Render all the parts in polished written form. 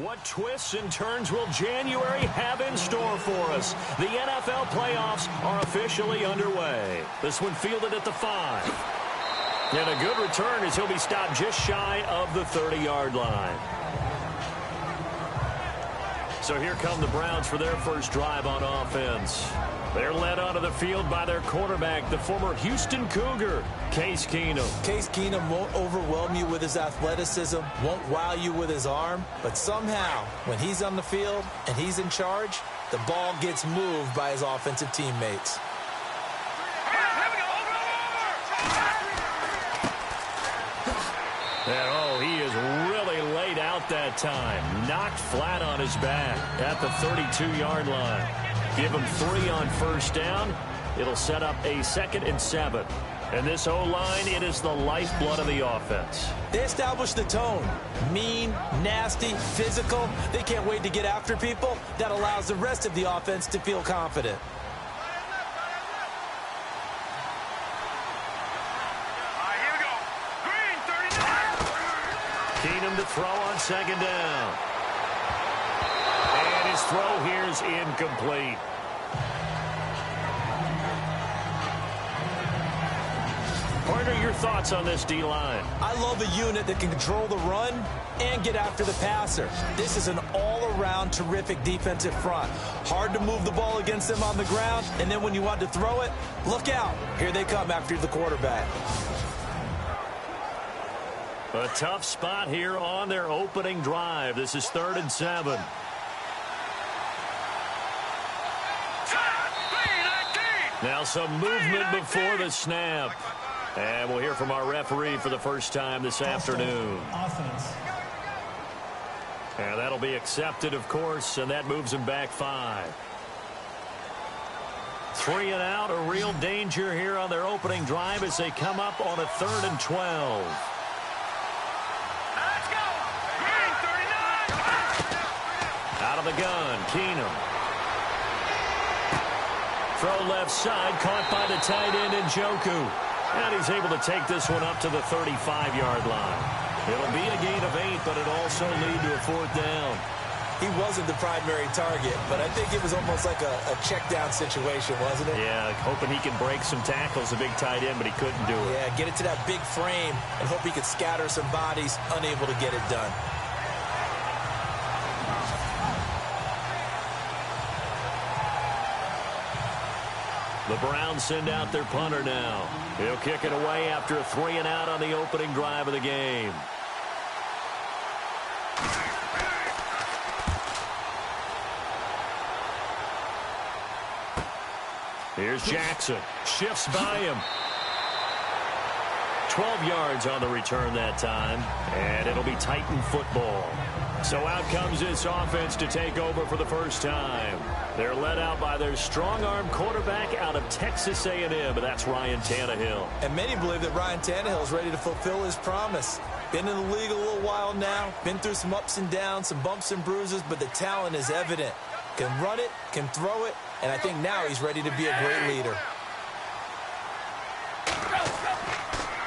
What twists and turns will January have in store for us? The NFL playoffs are officially underway. This one fielded at the 5. And a good return as he'll be stopped just shy of the 30-yard line. So here come the Browns for their first drive on offense. They're led onto the field by their quarterback, the former Houston Cougar, Case Keenum. Case Keenum won't overwhelm you with his athleticism, won't wow you with his arm, but somehow, when he's on the field and he's in charge, the ball gets moved by his offensive teammates. And oh, he is really laid out that time. Knocked flat on his back at the 32-yard line. Give him 3 on first down. It'll set up a 2nd and 7. And this O-line, it is the lifeblood of the offense. They establish the tone. Mean, nasty, physical. They can't wait to get after people. That allows the rest of the offense to feel confident. Keenum to throw on 2nd down. And his throw here is incomplete. Partner, your thoughts on this D-line? I love a unit that can control the run and get after the passer. This is an all-around terrific defensive front. Hard to move the ball against them on the ground, and then when you want to throw it, look out. Here they come after the quarterback. A tough spot here on their opening drive. This is 3rd and 7. Now some movement before the snap. And we'll hear from our referee for the first time this afternoon. Offense. And that'll be accepted, of course, and that moves him back 5. 3 and out, a real danger here on their opening drive as they come up on a 3rd and 12. Let's go! Green 39! Out of the gun, Keenum. Throw left side, caught by the tight end Njoku. And he's able to take this one up to the 35-yard line. It'll be a gain of 8, but it'll also lead to a 4th down. He wasn't the primary target, but I think it was almost like a check-down situation, wasn't it? Yeah, hoping he can break some tackles, a big tight end, but he couldn't do it. Yeah, get it to that big frame and hope he could scatter some bodies, unable to get it done. The Browns send out their punter now. He'll kick it away after a 3 and out on the opening drive of the game. Here's Jackson. Shifts by him. 12 yards on the return that time. And it'll be Titan football. So out comes this offense to take over for the first time. They're led out by their strong-arm quarterback out of Texas A&M, and that's Ryan Tannehill. And many believe that Ryan Tannehill is ready to fulfill his promise. Been in the league a little while now, been through some ups and downs, some bumps and bruises, but the talent is evident. Can run it, can throw it, and I think now he's ready to be a great leader.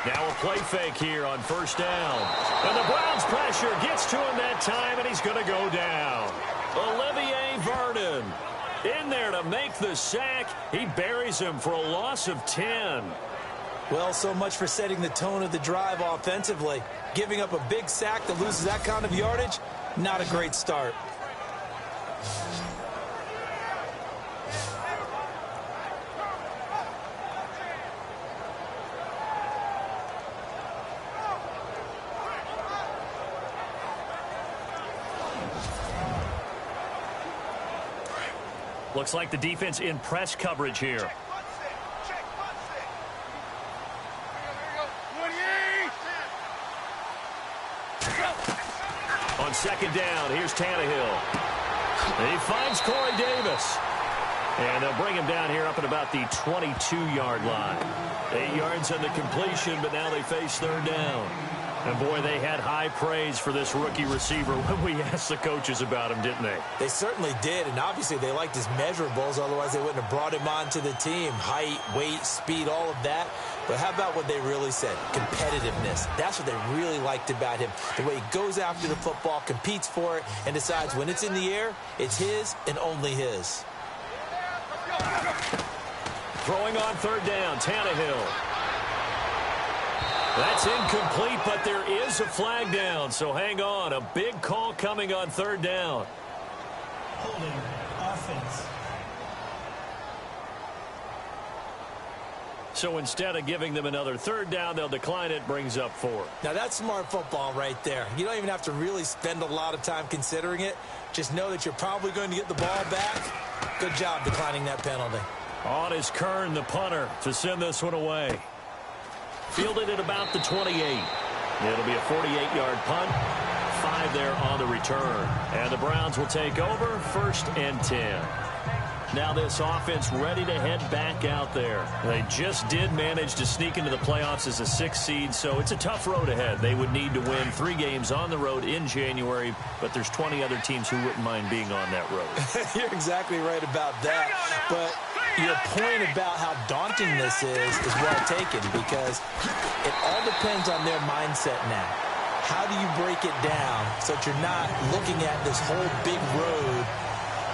Now a play fake here on first down. And the Browns pressure gets to him that time, and he's going to go down. Olivier Vernon in there to make the sack. He buries him for a loss of 10. Well, so much for setting the tone of the drive offensively. Giving up a big sack that loses that kind of yardage, not a great start. Looks like the defense in press coverage here. On 2nd down, here's Tannehill. He finds Corey Davis. And they'll bring him down here up at about the 22-yard line. 8 yards on the completion, but now they face 3rd down. And, boy, they had high praise for this rookie receiver when we asked the coaches about him, didn't they? They certainly did, and obviously they liked his measurables. Otherwise, they wouldn't have brought him onto the team. Height, weight, speed, all of that. But how about what they really said? Competitiveness. That's what they really liked about him. The way he goes after the football, competes for it, and decides when it's in the air, it's his and only his. Throwing on third down, Tannehill. That's incomplete, but there is a flag down, so hang on. A big call coming on third down. Holding offense. So instead of giving them another third down, they'll decline it, brings up 4. Now, that's smart football right there. You don't even have to really spend a lot of time considering it. Just know that you're probably going to get the ball back. Good job declining that penalty. On is Kern, the punter, to send this one away. Fielded at about the 28. It'll be a 48-yard punt. 5 there on the return. And the Browns will take over, 1st and 10. Now this offense ready to head back out there. They just did manage to sneak into the playoffs as a 6th seed, so it's a tough road ahead. They would need to win 3 games on the road in January, but there's 20 other teams who wouldn't mind being on that road. You're exactly right about that. But your point about how daunting this is well taken, because it all depends on their mindset now. How do you break it down so that you're not looking at this whole big road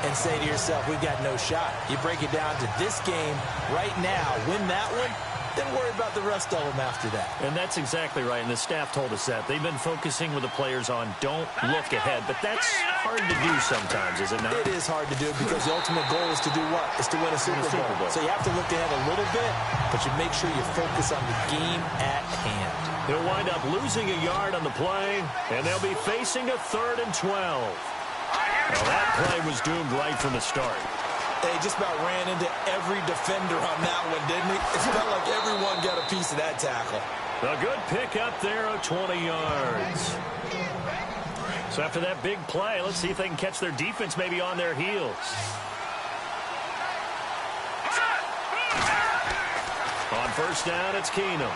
and say to yourself, we've got no shot? You break it down to this game right now, win that one, then worry about the rest of them after that. And that's exactly right, and the staff told us that. They've been focusing with the players on don't look ahead, but that's hard to do sometimes, is it not? It is hard to do because the ultimate goal is to do what? Is to win a Super Bowl. So you have to look ahead a little bit, but you make sure you focus on the game at hand. They'll wind up losing a yard on the play, and they'll be facing a 3rd and 12. Well, that play was doomed right from the start. They just about ran into every defender on that one, didn't he? It felt like everyone got a piece of that tackle. A good pick up there of 20 yards. So after that big play, let's see if they can catch their defense maybe on their heels. On 1st down, it's Keenum.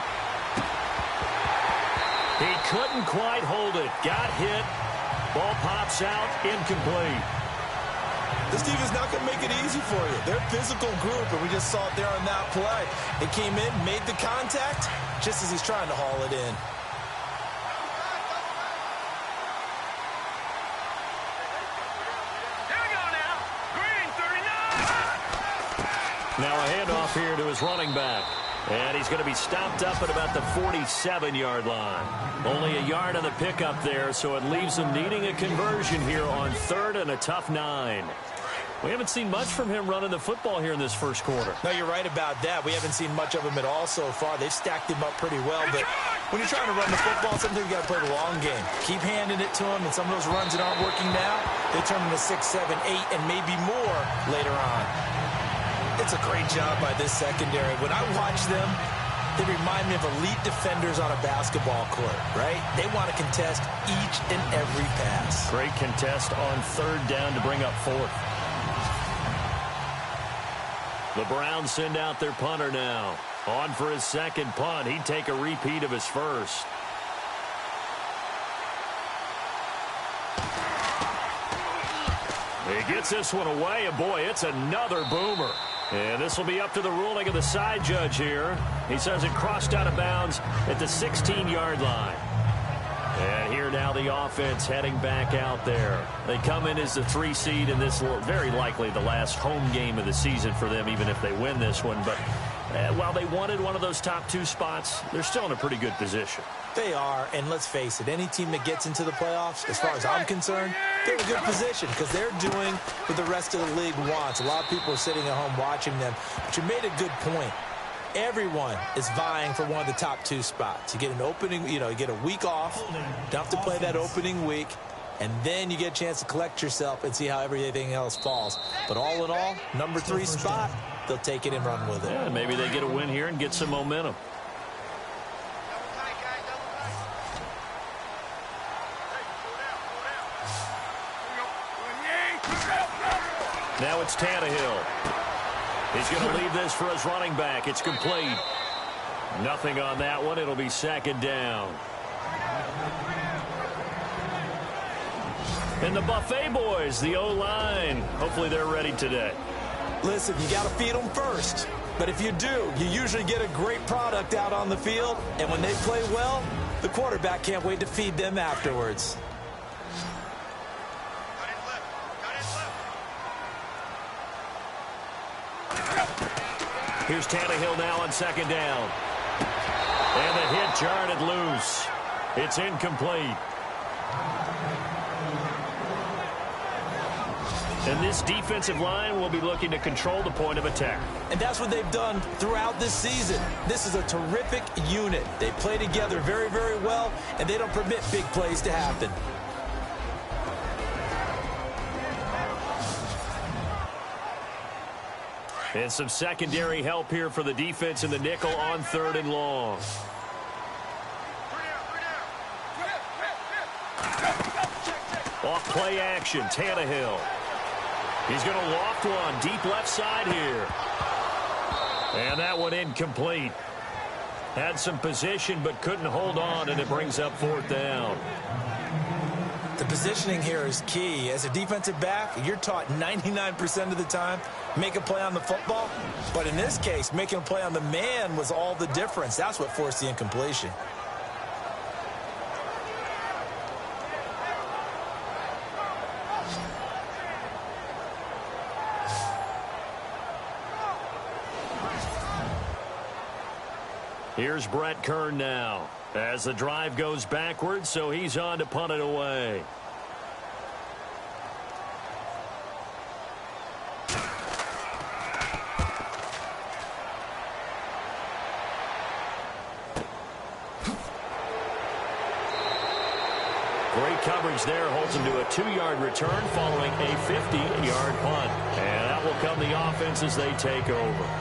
He couldn't quite hold it. Got hit. Ball pops out, incomplete. This team is not going to make it easy for you. They're a physical group, and we just saw it there on that play. It came in, made the contact, just as he's trying to haul it in. Here we go now. Green, 39. Now a handoff here to his running back. And he's going to be stopped up at about the 47-yard line. Only a yard on the pickup there, so it leaves them needing a conversion here on 3rd and a tough 9. We haven't seen much from him running the football here in this first quarter. No, you're right about that. We haven't seen much of him at all so far. They've stacked him up pretty well, but when you're trying to run the football, sometimes you got to play the long game. Keep handing it to him, and some of those runs that aren't working now, they turn into 6, 7, 8, and maybe more later on. It's a great job by this secondary. When I watch them, they remind me of elite defenders on a basketball court, right? They want to contest each and every pass. Great contest on 3rd down to bring up 4th. The Browns send out their punter now. On for his 2nd punt. He'd take a repeat of his first. He gets this one away, and boy, it's another boomer. And this will be up to the ruling of the side judge here. He says it crossed out of bounds at the 16-yard line. And here now the offense heading back out there. They come in as the 3 seed, and this will very likely the last home game of the season for them, even if they win this one. But while they wanted one of those top 2 spots, they're still in a pretty good position. They are, and let's face it, any team that gets into the playoffs, as far as I'm concerned, they're in a good position because they're doing what the rest of the league wants. A lot of people are sitting at home watching them, but you made a good point. Everyone is vying for one of the top 2 spots. You get an opening, you get a week off, don't have to play that opening week, and then you get a chance to collect yourself and see how everything else falls. But all in all, number 3 spot, they'll take it and run with it. Yeah, maybe they get a win here and get some momentum. Now it's Tannehill. He's going to leave this for his running back. It's complete. Nothing on that one. It'll be 2nd down. And the Buffet boys, the O-line, hopefully they're ready today. Listen, you got to feed them first. But if you do, you usually get a great product out on the field, and when they play well, the quarterback can't wait to feed them afterwards. Here's Tannehill now on second down. And the hit jarred it loose. It's incomplete. And this defensive line will be looking to control the point of attack. And that's what they've done throughout this season. This is a terrific unit. They play together very, very well, and they don't permit big plays to happen. And some secondary help here for the defense in the nickel on 3rd and long. Off play action, Tannehill. He's going to loft one deep left side here. And that one incomplete. Had some position but couldn't hold on, and it brings up 4th down. The positioning here is key. As a defensive back, you're taught 99% of the time, make a play on the football. But in this case, making a play on the man was all the difference. That's what forced the incompletion. Here's Brett Kern now as the drive goes backwards, so he's on to punt it away. Great coverage there, holds him to a 2-yard return following a 50-yard punt. And that will come the offense as they take over.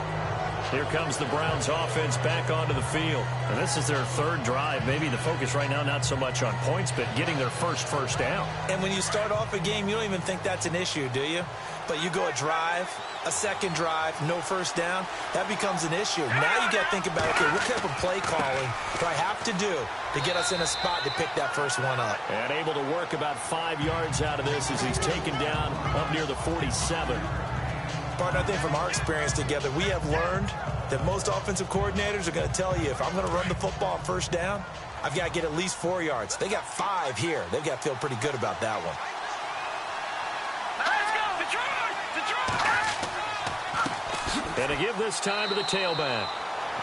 Here comes the Browns offense back onto the field. And this is their 3rd drive. Maybe the focus right now not so much on points, but getting their first down. And when you start off a game, you don't even think that's an issue, do you? But you go a drive, a second drive, no first down, that becomes an issue. Now you got to think about, okay, what type of play calling do I have to do to get us in a spot to pick that first one up? And able to work about 5 yards out of this as he's taken down up near the 47. Partner, I think from our experience together, we have learned that most offensive coordinators are going to tell you, if I'm going to run the football on first down, I've got to get at least 4 yards. They got 5 here. They've got to feel pretty good about that one. And to give this time to the tailback.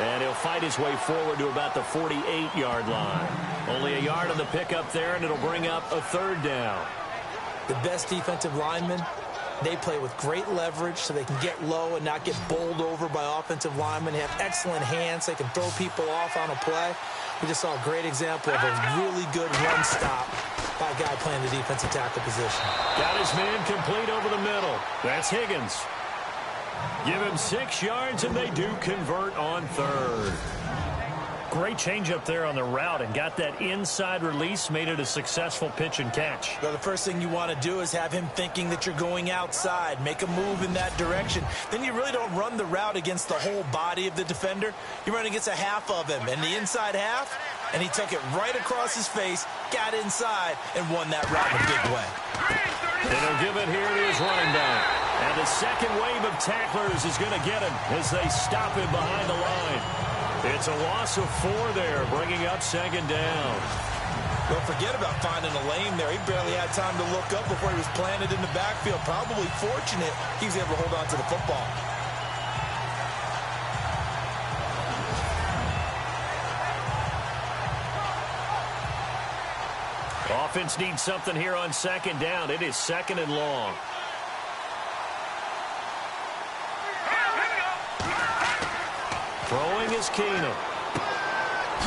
And he'll fight his way forward to about the 48-yard line. Only a yard on the pickup there, and it'll bring up a 3rd down. The best defensive linemen, they play with great leverage so they can get low and not get bowled over by offensive linemen. They have excellent hands. They can throw people off on a play. We just saw a great example of a really good run stop by a guy playing the defensive tackle position. Got his man complete over the middle. That's Higgins. Give him 6 yards, and they do convert on 3rd. Great change up there on the route and got that inside release, made it a successful pitch and catch. Well, the first thing you want to do is have him thinking that you're going outside, make a move in that direction. Then you really don't run the route against the whole body of the defender. You run against a half of him, and the inside half, and he took it right across his face, got inside, and won that route in a big way. And he'll give it here to his running back. And the second wave of tacklers is going to get him as they stop him behind the line. It's a loss of 4 there, bringing up 2nd down. Well, forget about finding a lane there. He barely had time to look up before he was planted in the backfield. Probably fortunate he was able to hold on to the football. Offense needs something here on 2nd down. It is 2nd and long. Throwing is Keenum.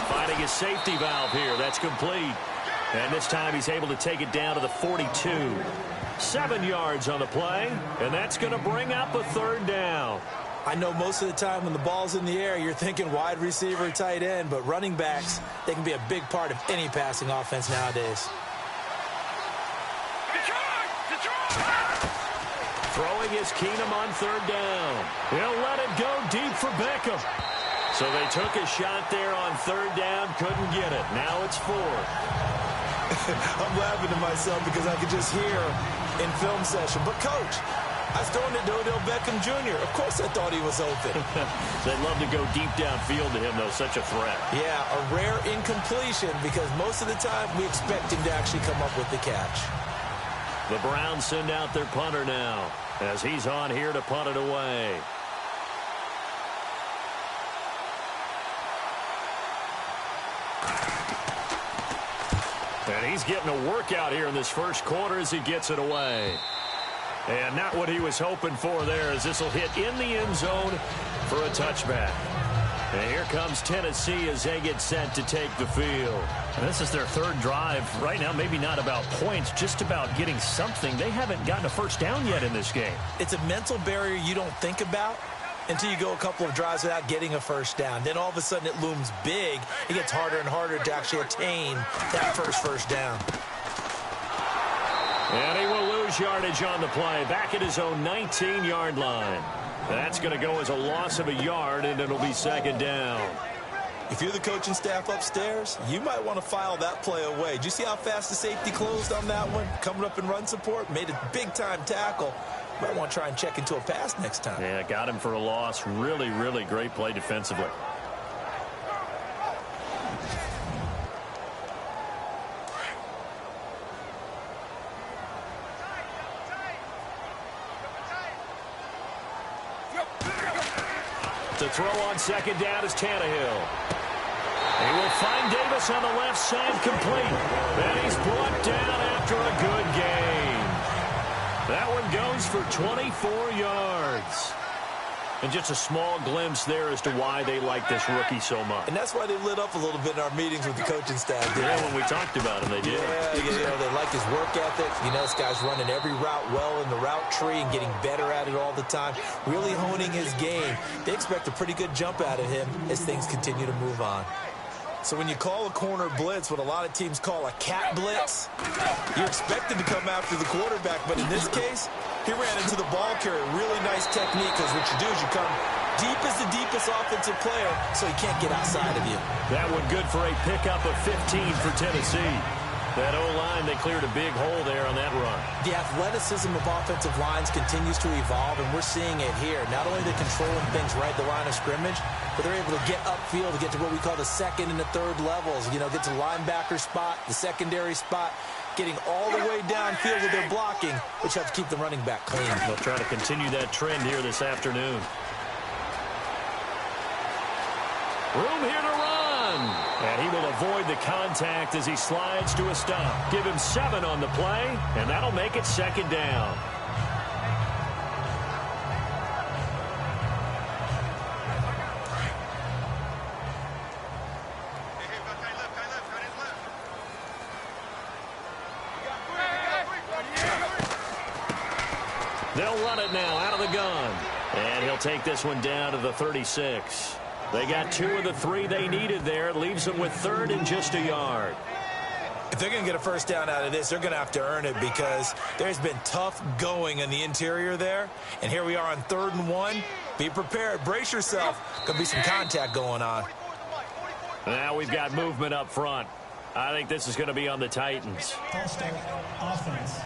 Finding his safety valve here. That's complete. And this time he's able to take it down to the 42. 7 yards on the play. And that's going to bring up a 3rd down. I know most of the time when the ball's in the air, you're thinking wide receiver, tight end. But running backs, they can be a big part of any passing offense nowadays. Throwing is Keenum on 3rd down. He'll let it go deep for Beckham. So they took a shot there on 3rd down, couldn't get it. Now it's 4th. I'm laughing to myself because I could just hear in film session. But, Coach, I was throwing it to Odell Beckham Jr. Of course I thought he was open. They'd love to go deep downfield to him, though. Such a threat. Yeah, a rare incompletion because most of the time we expect him to actually come up with the catch. The Browns send out their punter now as he's on here to punt it away. And he's getting a workout here in this first quarter as he gets it away. And not what he was hoping for there, as this will hit in the end zone for a touchback. And here comes Tennessee as they get set to take the field. And this is their third drive. Right now, maybe not about points, just about getting something. They haven't gotten a first down yet in this game. It's a mental barrier you don't think about until you go a couple of drives without getting a first down. Then all of a sudden it looms big. It gets harder and harder to actually attain that first down. And he will lose yardage on the play. Back at his own 19-yard line. That's going to go as a loss of a yard, and it'll be second down. If you're the coaching staff upstairs, you might want to file that play away. Did you see how fast the safety closed on that one? Coming up in run support, made a big-time tackle. Might want to try and check into a pass next time. Yeah, got him for a loss. Really, really great play defensively. To throw on second down is Tannehill. He will find Davis on the left side, complete. And he's brought down after a good gain. That one goes for 24 yards. And just a small glimpse there as to why they like this rookie so much. And that's why they lit up a little bit in our meetings with the coaching staff. Yeah, when we talked about him, they did. Yeah, they like his work ethic. You know, this guy's running every route well in the route tree and getting better at it all the time. Really honing his game. They expect a pretty good jump out of him as things continue to move on. So when you call a corner blitz, what a lot of teams call a cat blitz, you're expected to come after the quarterback. But in this case, he ran into the ball carrier. Really nice technique, because what you do is you come deep as the deepest offensive player so he can't get outside of you. That one good for a pickup of 15 for Tennessee. That O-line, they cleared a big hole there on that run. The athleticism of offensive lines continues to evolve, and we're seeing it here. Not only they're controlling things right at the line of scrimmage, but they're able to get upfield to get to what we call the second and the third levels. You know, get to the linebacker spot, the secondary spot, getting all the way downfield with their blocking, which helps keep the running back clean. They'll try to continue that trend here this afternoon. Room here to run. And he will avoid the contact as he slides to a stop. Give him 7 on the play, and that'll make it second down. They'll run it now out of the gun. And he'll take this one down to the 36. They got 2 of the 3 they needed there. It leaves them with 3rd and just a yard. If they're going to get a first down out of this, they're going to have to earn it, because there's been tough going in the interior there. And here we are on 3rd and 1. Be prepared. Brace yourself. Going to be some contact going on. Now we've got movement up front. I think this is going to be on the Titans. False start, offense.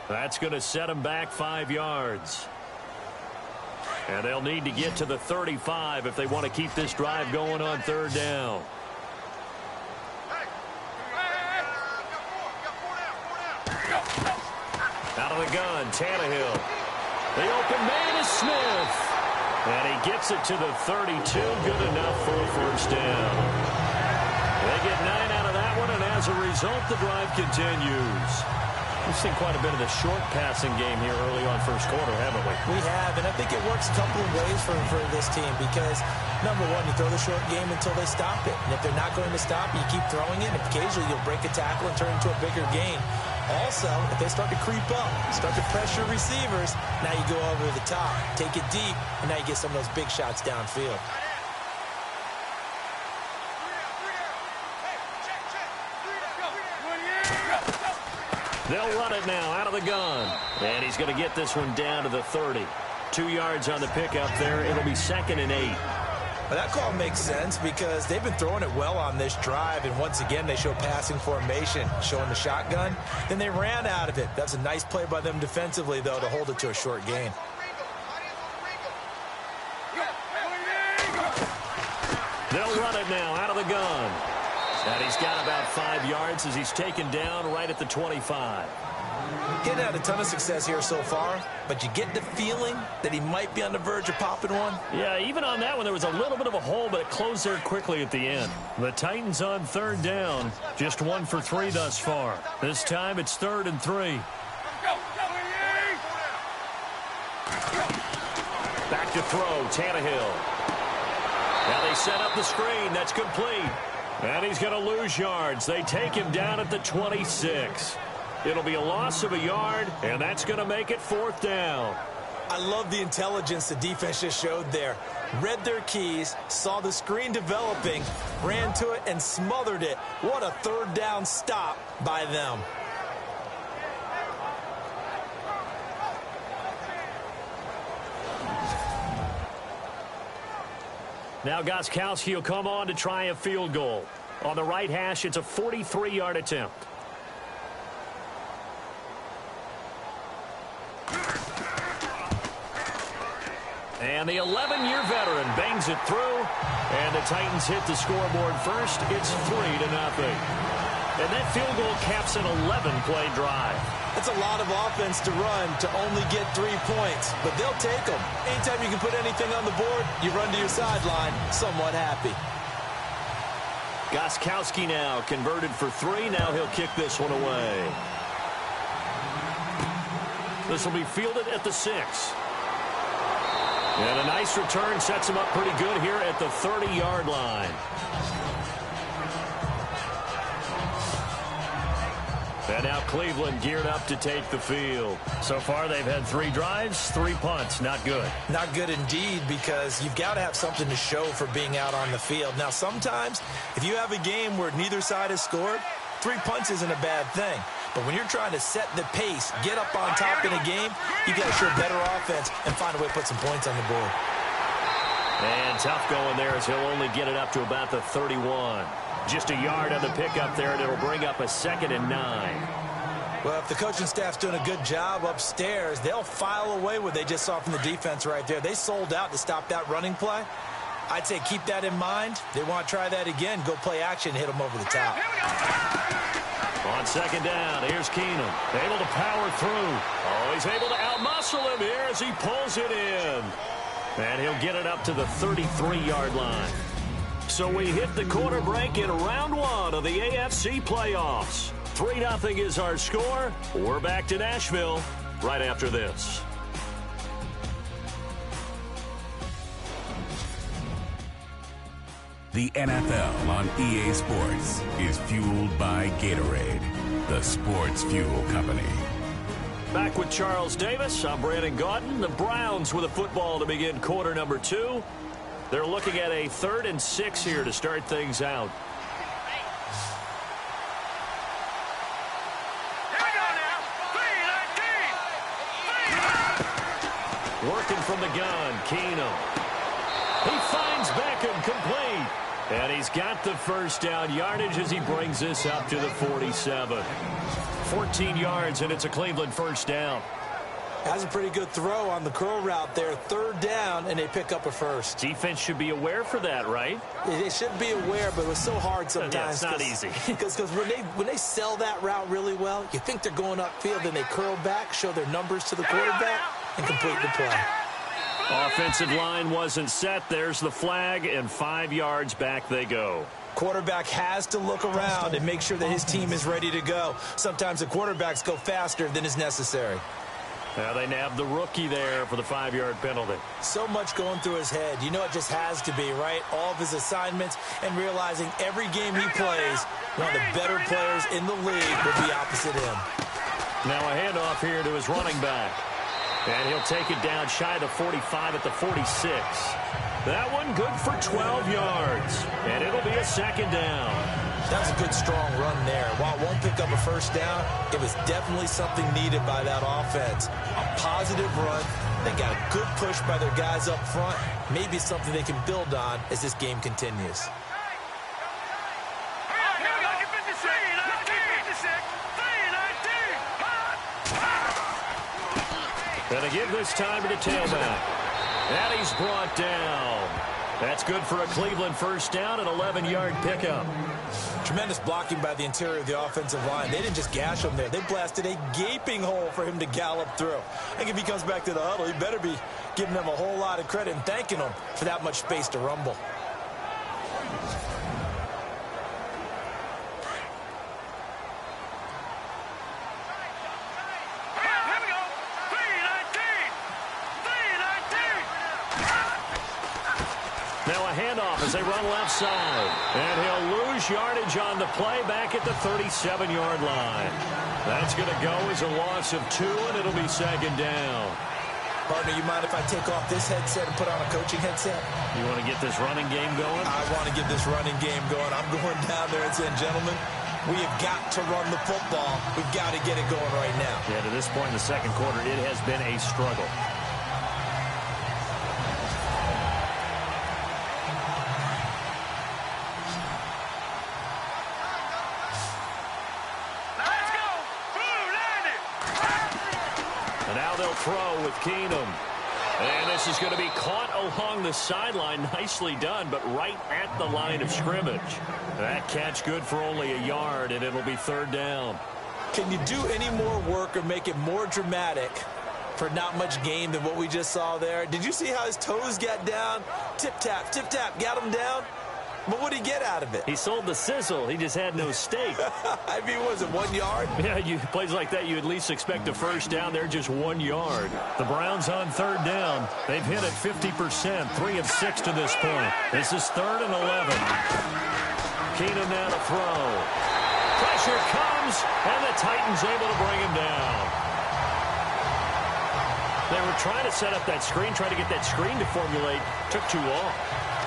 That's going to set them back 5 yards. And they'll need to get to the 35 if they want to keep this drive going on 3rd down. Out of the gun, Tannehill. The open man is Smith. And he gets it to the 32. Good enough for a first down. They get 9 out of that one, and as a result, the drive continues. We've seen quite a bit of the short passing game here early on first quarter, haven't we? We have, and I think it works a couple of ways for this team, because, number one, you throw the short game until they stop it. And if they're not going to stop it, you keep throwing it, and occasionally you'll break a tackle and turn it into a bigger gain. Also, if they start to creep up, start to pressure receivers, now you go over the top, take it deep, and now you get some of those big shots downfield. They'll run it now out of the gun. And he's going to get this one down to the 30. 2 yards on the pickup there. It'll be 2nd and 8. Well, that call makes sense because they've been throwing it well on this drive, and once again they show passing formation, showing the shotgun. Then they ran out of it. That's a nice play by them defensively, though, to hold it to a short gain. They'll run it now out of the gun. And he's got about 5 yards as he's taken down right at the 25. Getting had a ton of success here so far, but you get the feeling that he might be on the verge of popping one. Yeah, even on that one, there was a little bit of a hole, but it closed there quickly at the end. The Titans on 3rd down, just 1 for 3 thus far. This time it's 3rd and 3. Back to throw, Tannehill. Now they set up the screen. That's complete. And he's going to lose yards. They take him down at the 26. It'll be a loss of a yard, and that's going to make it 4th down. I love the intelligence the defense just showed there. Read their keys, saw the screen developing, ran to it, and smothered it. What a 3rd down stop by them. Now Gostkowski will come on to try a field goal. On the right hash, it's a 43-yard attempt. And the 11-year veteran bangs it through, and the Titans hit the scoreboard first. It's 3-0. And that field goal caps an 11-play drive. That's a lot of offense to run to only get 3 points, but they'll take them. Anytime you can put anything on the board, you run to your sideline somewhat happy. Gostkowski now converted for 3. Now he'll kick this one away. This will be fielded at the 6. And a nice return sets him up pretty good here at the 30-yard line. And now Cleveland geared up to take the field. So far, they've had 3 drives, 3 punts. Not good. Not good indeed, because you've got to have something to show for being out on the field. Now, sometimes, if you have a game where neither side has scored, 3 punts isn't a bad thing. But when you're trying to set the pace, get up on top in a game, you got to show better offense and find a way to put some points on the board. And tough going there as he'll only get it up to about the 31. Just a yard on the pickup there, and it'll bring up a 2nd and 9. Well, if the coaching staff's doing a good job upstairs, they'll file away what they just saw from the defense right there. They sold out to stop that running play. I'd say keep that in mind. They want to try that again, go play action, hit them over the top. On 2nd down, here's Keenum. Able to power through. Oh, he's able to outmuscle him here as he pulls it in. And he'll get it up to the 33-yard line. So we hit the quarter break in round 1 of the AFC playoffs. 3-0 is our score. We're back to Nashville right after this. The NFL on EA Sports is fueled by Gatorade, the sports fuel company. Back with Charles Davis. I'm Brandon Gaudin. The Browns with a football to begin quarter number 2. They're looking at a 3rd and 6 here to start things out. Working from the gun, Keenum. He finds Beckham complete. And he's got the 1st down yardage as he brings this up to the 47. 14 yards, and it's a Cleveland 1st down. Has a pretty good throw on the curl route there. 3rd down, and they pick up a 1st. Defense should be aware for that, right? They should be aware, but it was so hard sometimes. Yeah, it's not easy. Because when they sell that route really well, you think they're going upfield, then they curl back, show their numbers to the quarterback, and complete the play. Offensive line wasn't set. There's the flag, and 5 yards back they go. Quarterback has to look around and make sure that his team is ready to go. Sometimes the quarterbacks go faster than is necessary. Now they nabbed the rookie there for the 5-yard penalty. So much going through his head. You know it just has to be, right? All of his assignments and realizing every game he plays, one of the better players in the league will be opposite him. Now a handoff here to his running back. And he'll take it down shy of the 45 at the 46. That one good for 12 yards. And it'll be a 2nd down. That was a good, strong run there. While it won't pick up a first down, it was definitely something needed by that offense. A positive run. They got a good push by their guys up front. Maybe something they can build on as this game continues. Gonna give this time to the tailback. And he's brought down. That's good for a Cleveland first down, an 11-yard pickup. Tremendous blocking by the interior of the offensive line. They didn't just gash him there. They blasted a gaping hole for him to gallop through. I think if he comes back to the huddle, he better be giving them a whole lot of credit and thanking them for that much space to rumble. As they run left side. And he'll lose yardage on the play back at the 37-yard line. That's going to go as a loss of 2, and it'll be second down. Partner, you mind if I take off this headset and put on a coaching headset? You want to get this running game going? I want to get this running game going. I'm going down there and saying, gentlemen, we have got to run the football. We've got to get it going right now. Yeah, to this point in the second quarter, it has been a struggle. Throw with Keenum. And this is going to be caught along the sideline. Nicely done, but right at the line of scrimmage. That catch good for only a yard, and it'll be third down. Can you do any more work or make it more dramatic for not much gain than what we just saw there? Did you see how his toes got down? Tip-tap, got him down. But what did he get out of it? He sold the sizzle. He just had no steak. I mean, was it 1 yard? Yeah, plays like that, you at least expect a first down. They're just 1 yard. The Browns on third down. They've hit it 50%, 3 of 6 to this point. This is 3rd and 11. Keenum now to throw. Pressure comes, and the Titans able to bring him down. They were trying to set up that screen, trying to get that screen to formulate. Took too long.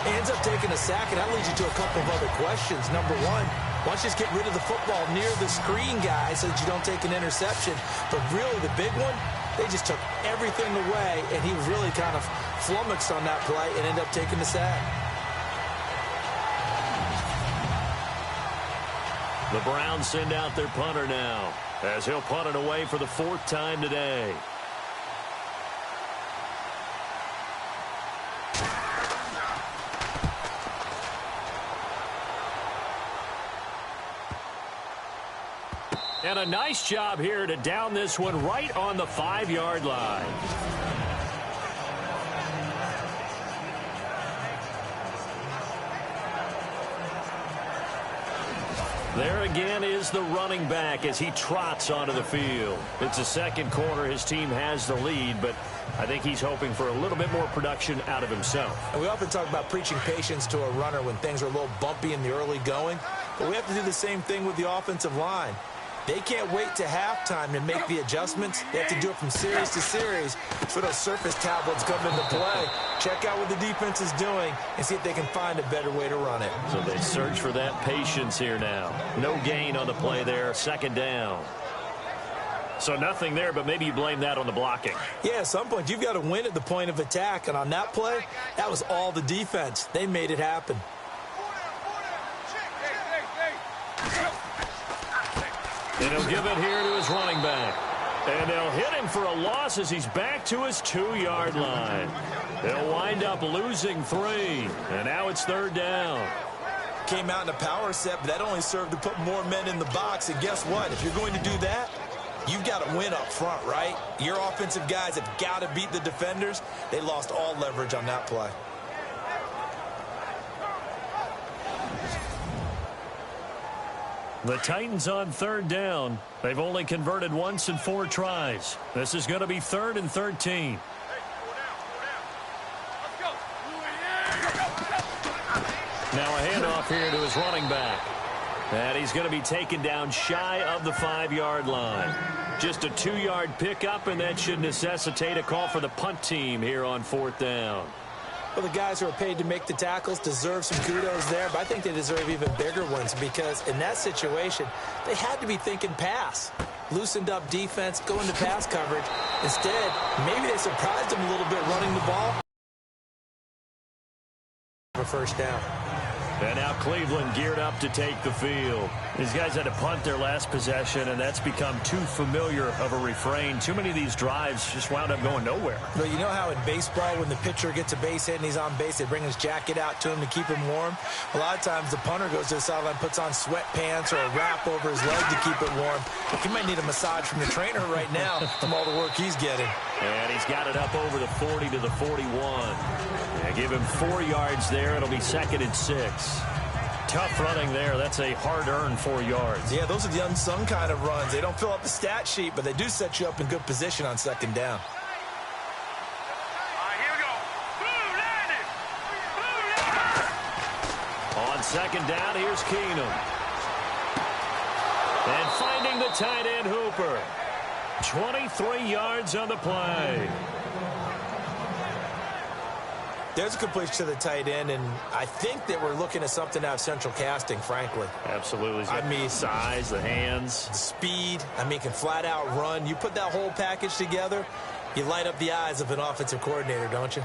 He ends up taking a sack, and that leads you to a couple of other questions. Number one, why don't you just get rid of the football near the screen guy so that you don't take an interception? But really, the big one, they just took everything away, and he was really kind of flummoxed on that play and ended up taking the sack. The Browns send out their punter now, as he'll punt it away for the 4th time today. And a nice job here to down this one right on the 5-yard line. There again is the running back as he trots onto the field. It's the second quarter. His team has the lead, but I think he's hoping for a little bit more production out of himself. And we often talk about preaching patience to a runner when things are a little bumpy in the early going, but we have to do the same thing with the offensive line. They can't wait to halftime to make the adjustments. They have to do it from series to series. So those surface tablets come into play. Check out what the defense is doing and see if they can find a better way to run it. So they search for that patience here now. No gain on the play there. Second down. So nothing there, but maybe you blame that on the blocking. Yeah, at some point you've got to win at the point of attack. And on that play, that was all the defense. They made it happen. And he'll give it here to his running back. And they'll hit him for a loss as he's back to his 2-yard line. They'll wind up losing 3. And now it's third down. Came out in a power set, but that only served to put more men in the box. And guess what? If you're going to do that, you've got to win up front, right? Your offensive guys have got to beat the defenders. They lost all leverage on that play. The Titans on third down. They've only converted once in 4 tries. This is going to be 3rd and 13. Now a handoff here to his running back. And he's going to be taken down shy of the 5-yard line. Just a 2-yard pickup, and that should necessitate a call for the punt team here on 4th down. Well, the guys who are paid to make the tackles deserve some kudos there, but I think they deserve even bigger ones because in that situation, they had to be thinking pass. Loosened up defense, going to pass coverage. Instead, maybe they surprised them a little bit running the ball. For first down. And now Cleveland geared up to take the field. These guys had to punt their last possession, and that's become too familiar of a refrain. Too many of these drives just wound up going nowhere. Well, you know how in baseball, when the pitcher gets a base hit and he's on base, they bring his jacket out to him to keep him warm? A lot of times the punter goes to the sideline, puts on sweatpants or a wrap over his leg to keep it warm. He might need a massage from the trainer right now from all the work he's getting. And he's got it up over the 40 to the 41. Yeah, give him 4 yards there. It'll be 2nd and 6. Tough running there. That's a hard-earned 4 yards. Yeah, those are the unsung kind of runs. They don't fill up the stat sheet, but they do set you up in good position on 2nd down. Here we go. On 2nd down, here's Keenum. And finding the tight end Hooper. 23 yards on the play. There's a completion to the tight end, and I think that we're looking at something out of central casting, frankly. Absolutely. I mean, size, the hands. The speed. I mean, can flat out run. You put that whole package together, you light up the eyes of an offensive coordinator, don't you?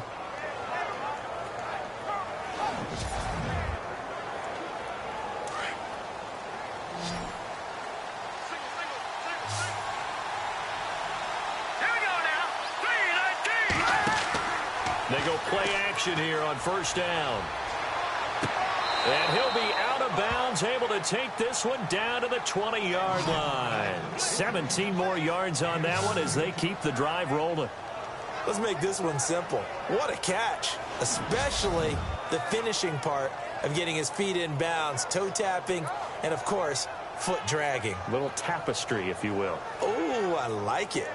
They go play action here on 1st down. And he'll be out of bounds, able to take this one down to the 20-yard line. 17 more yards on that one as they keep the drive rolling. Let's make this one simple. What a catch, especially the finishing part of getting his feet in bounds, toe tapping, and, of course, foot dragging. A little tapestry, if you will. Oh, I like it.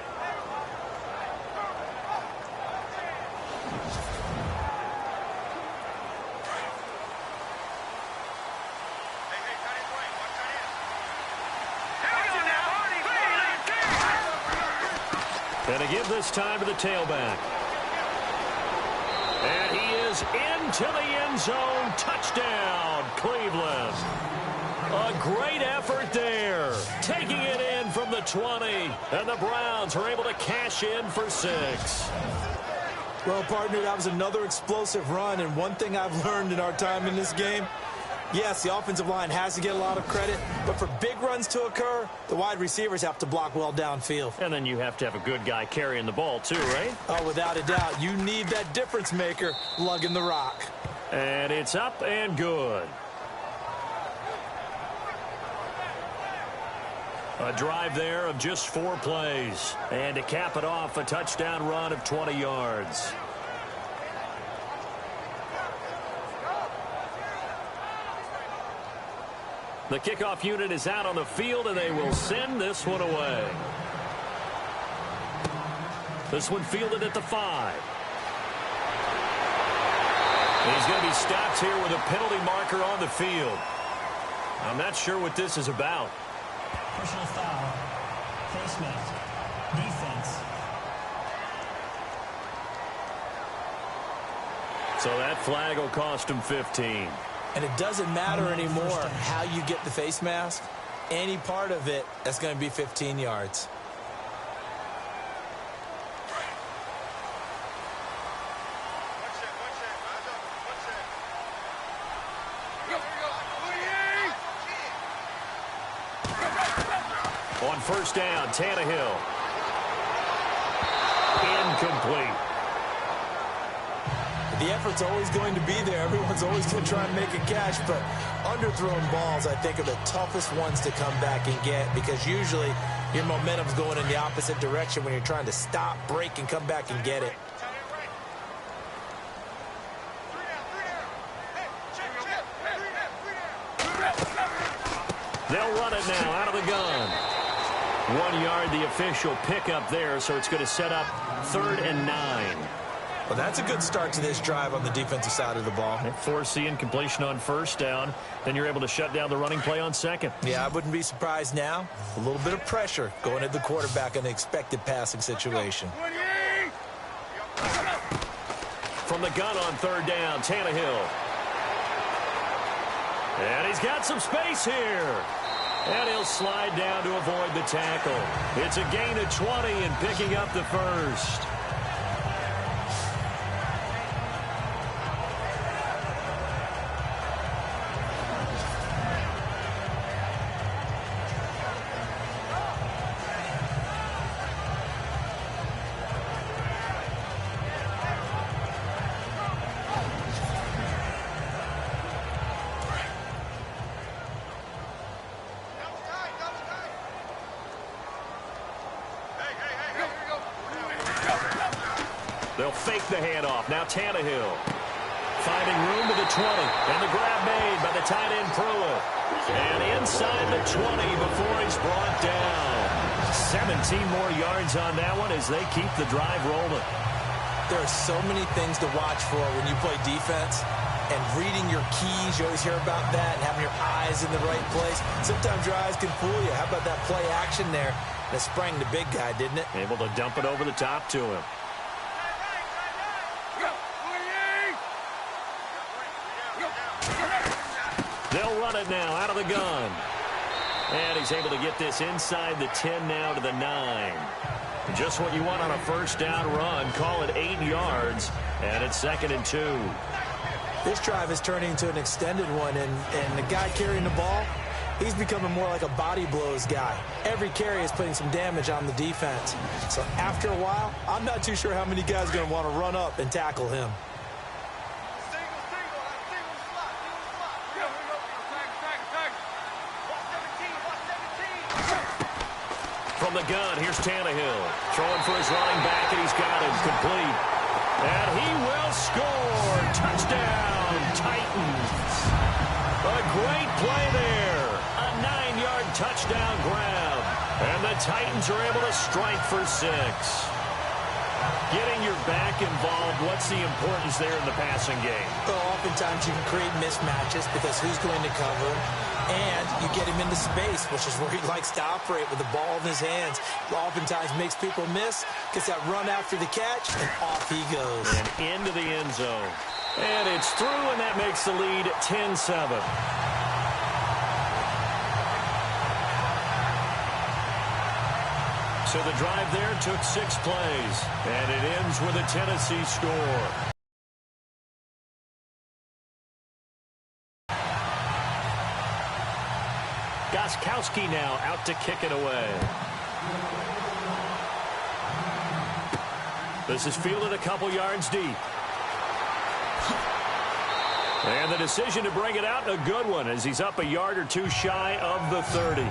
And to give this time to the tailback. And he is into the end zone. Touchdown, Cleveland. A great effort there. Taking it in from the 20. And the Browns are able to cash in for 6. Well, partner, that was another explosive run. And one thing I've learned in our time in this game, yes, the offensive line has to get a lot of credit, but for big runs to occur, the wide receivers have to block well downfield. And then you have to have a good guy carrying the ball too, right? Oh, without a doubt. You need that difference maker lugging the rock. And it's up and good. A drive there of just 4 plays. And to cap it off, a touchdown run of 20 yards. The kickoff unit is out on the field, and they will send this one away. This one fielded at the 5. And he's going to be stopped here with a penalty marker on the field. I'm not sure what this is about. Personal foul. Face mask. Defense. So that flag will cost him 15. And it doesn't matter anymore how you get the face mask. Any part of it, that's going to be 15 yards. On 1st down, Tannehill. Incomplete. The effort's always going to be there. Everyone's always going to try and make a catch, but underthrown balls, I think, are the toughest ones to come back and get because usually your momentum's going in the opposite direction when you're trying to stop, break, and come back and get it. They'll run it now out of the gun. 1 yard, the official pickup there, so it's going to set up 3rd and 9. Well, that's a good start to this drive on the defensive side of the ball. Force incompletion on 1st down. Then you're able to shut down the running play on 2nd. Yeah, I wouldn't be surprised now. A little bit of pressure going at the quarterback in an expected passing situation. From From the gun on third down, Tannehill. And he's got some space here. And he'll slide down to avoid the tackle. It's a gain of 20 and picking up the first. They'll fake the handoff. Now Tannehill finding room to the 20. And the grab made by the tight end Pruitt. And inside the 20 before he's brought down. 17 more yards on that one as they keep the drive rolling. There are so many things to watch for when you play defense. And reading your keys, you always hear about that, and having your eyes in the right place. Sometimes your eyes can fool you. How about that play action there? That sprang the big guy, didn't it? Able to dump it over the top to him. They'll run it now out of the gun. And he's able to get this inside the 10 now to the 9. Just what you want on a first down run. Call it 8 yards. And it's 2nd and 2. This drive is turning into an extended one. And the guy carrying the ball, he's becoming more like a body blows guy. Every carry is putting some damage on the defense. So after a while, I'm not too sure how many guys are going to want to run up and tackle him. From the gun, here's Tannehill. Throwing for his running back, and he's got him complete. And he will score. Touchdown, Titans. A great play there. A 9-yard touchdown grab. And the Titans are able to strike for 6. Getting your back involved, what's the importance there in the passing game? Well, oftentimes you can create mismatches because who's going to cover, and you get him into space, which is where he likes to operate with the ball in his hands. Oftentimes makes people miss, gets that run after the catch, and off he goes. And into the end zone. And it's through, and that makes the lead 10-7. So the drive there took 6 plays, and it ends with a Tennessee score. Gostkowski now out to kick it away. This is fielded a couple yards deep. And the decision to bring it out, a good one, as he's up a yard or two shy of the 30.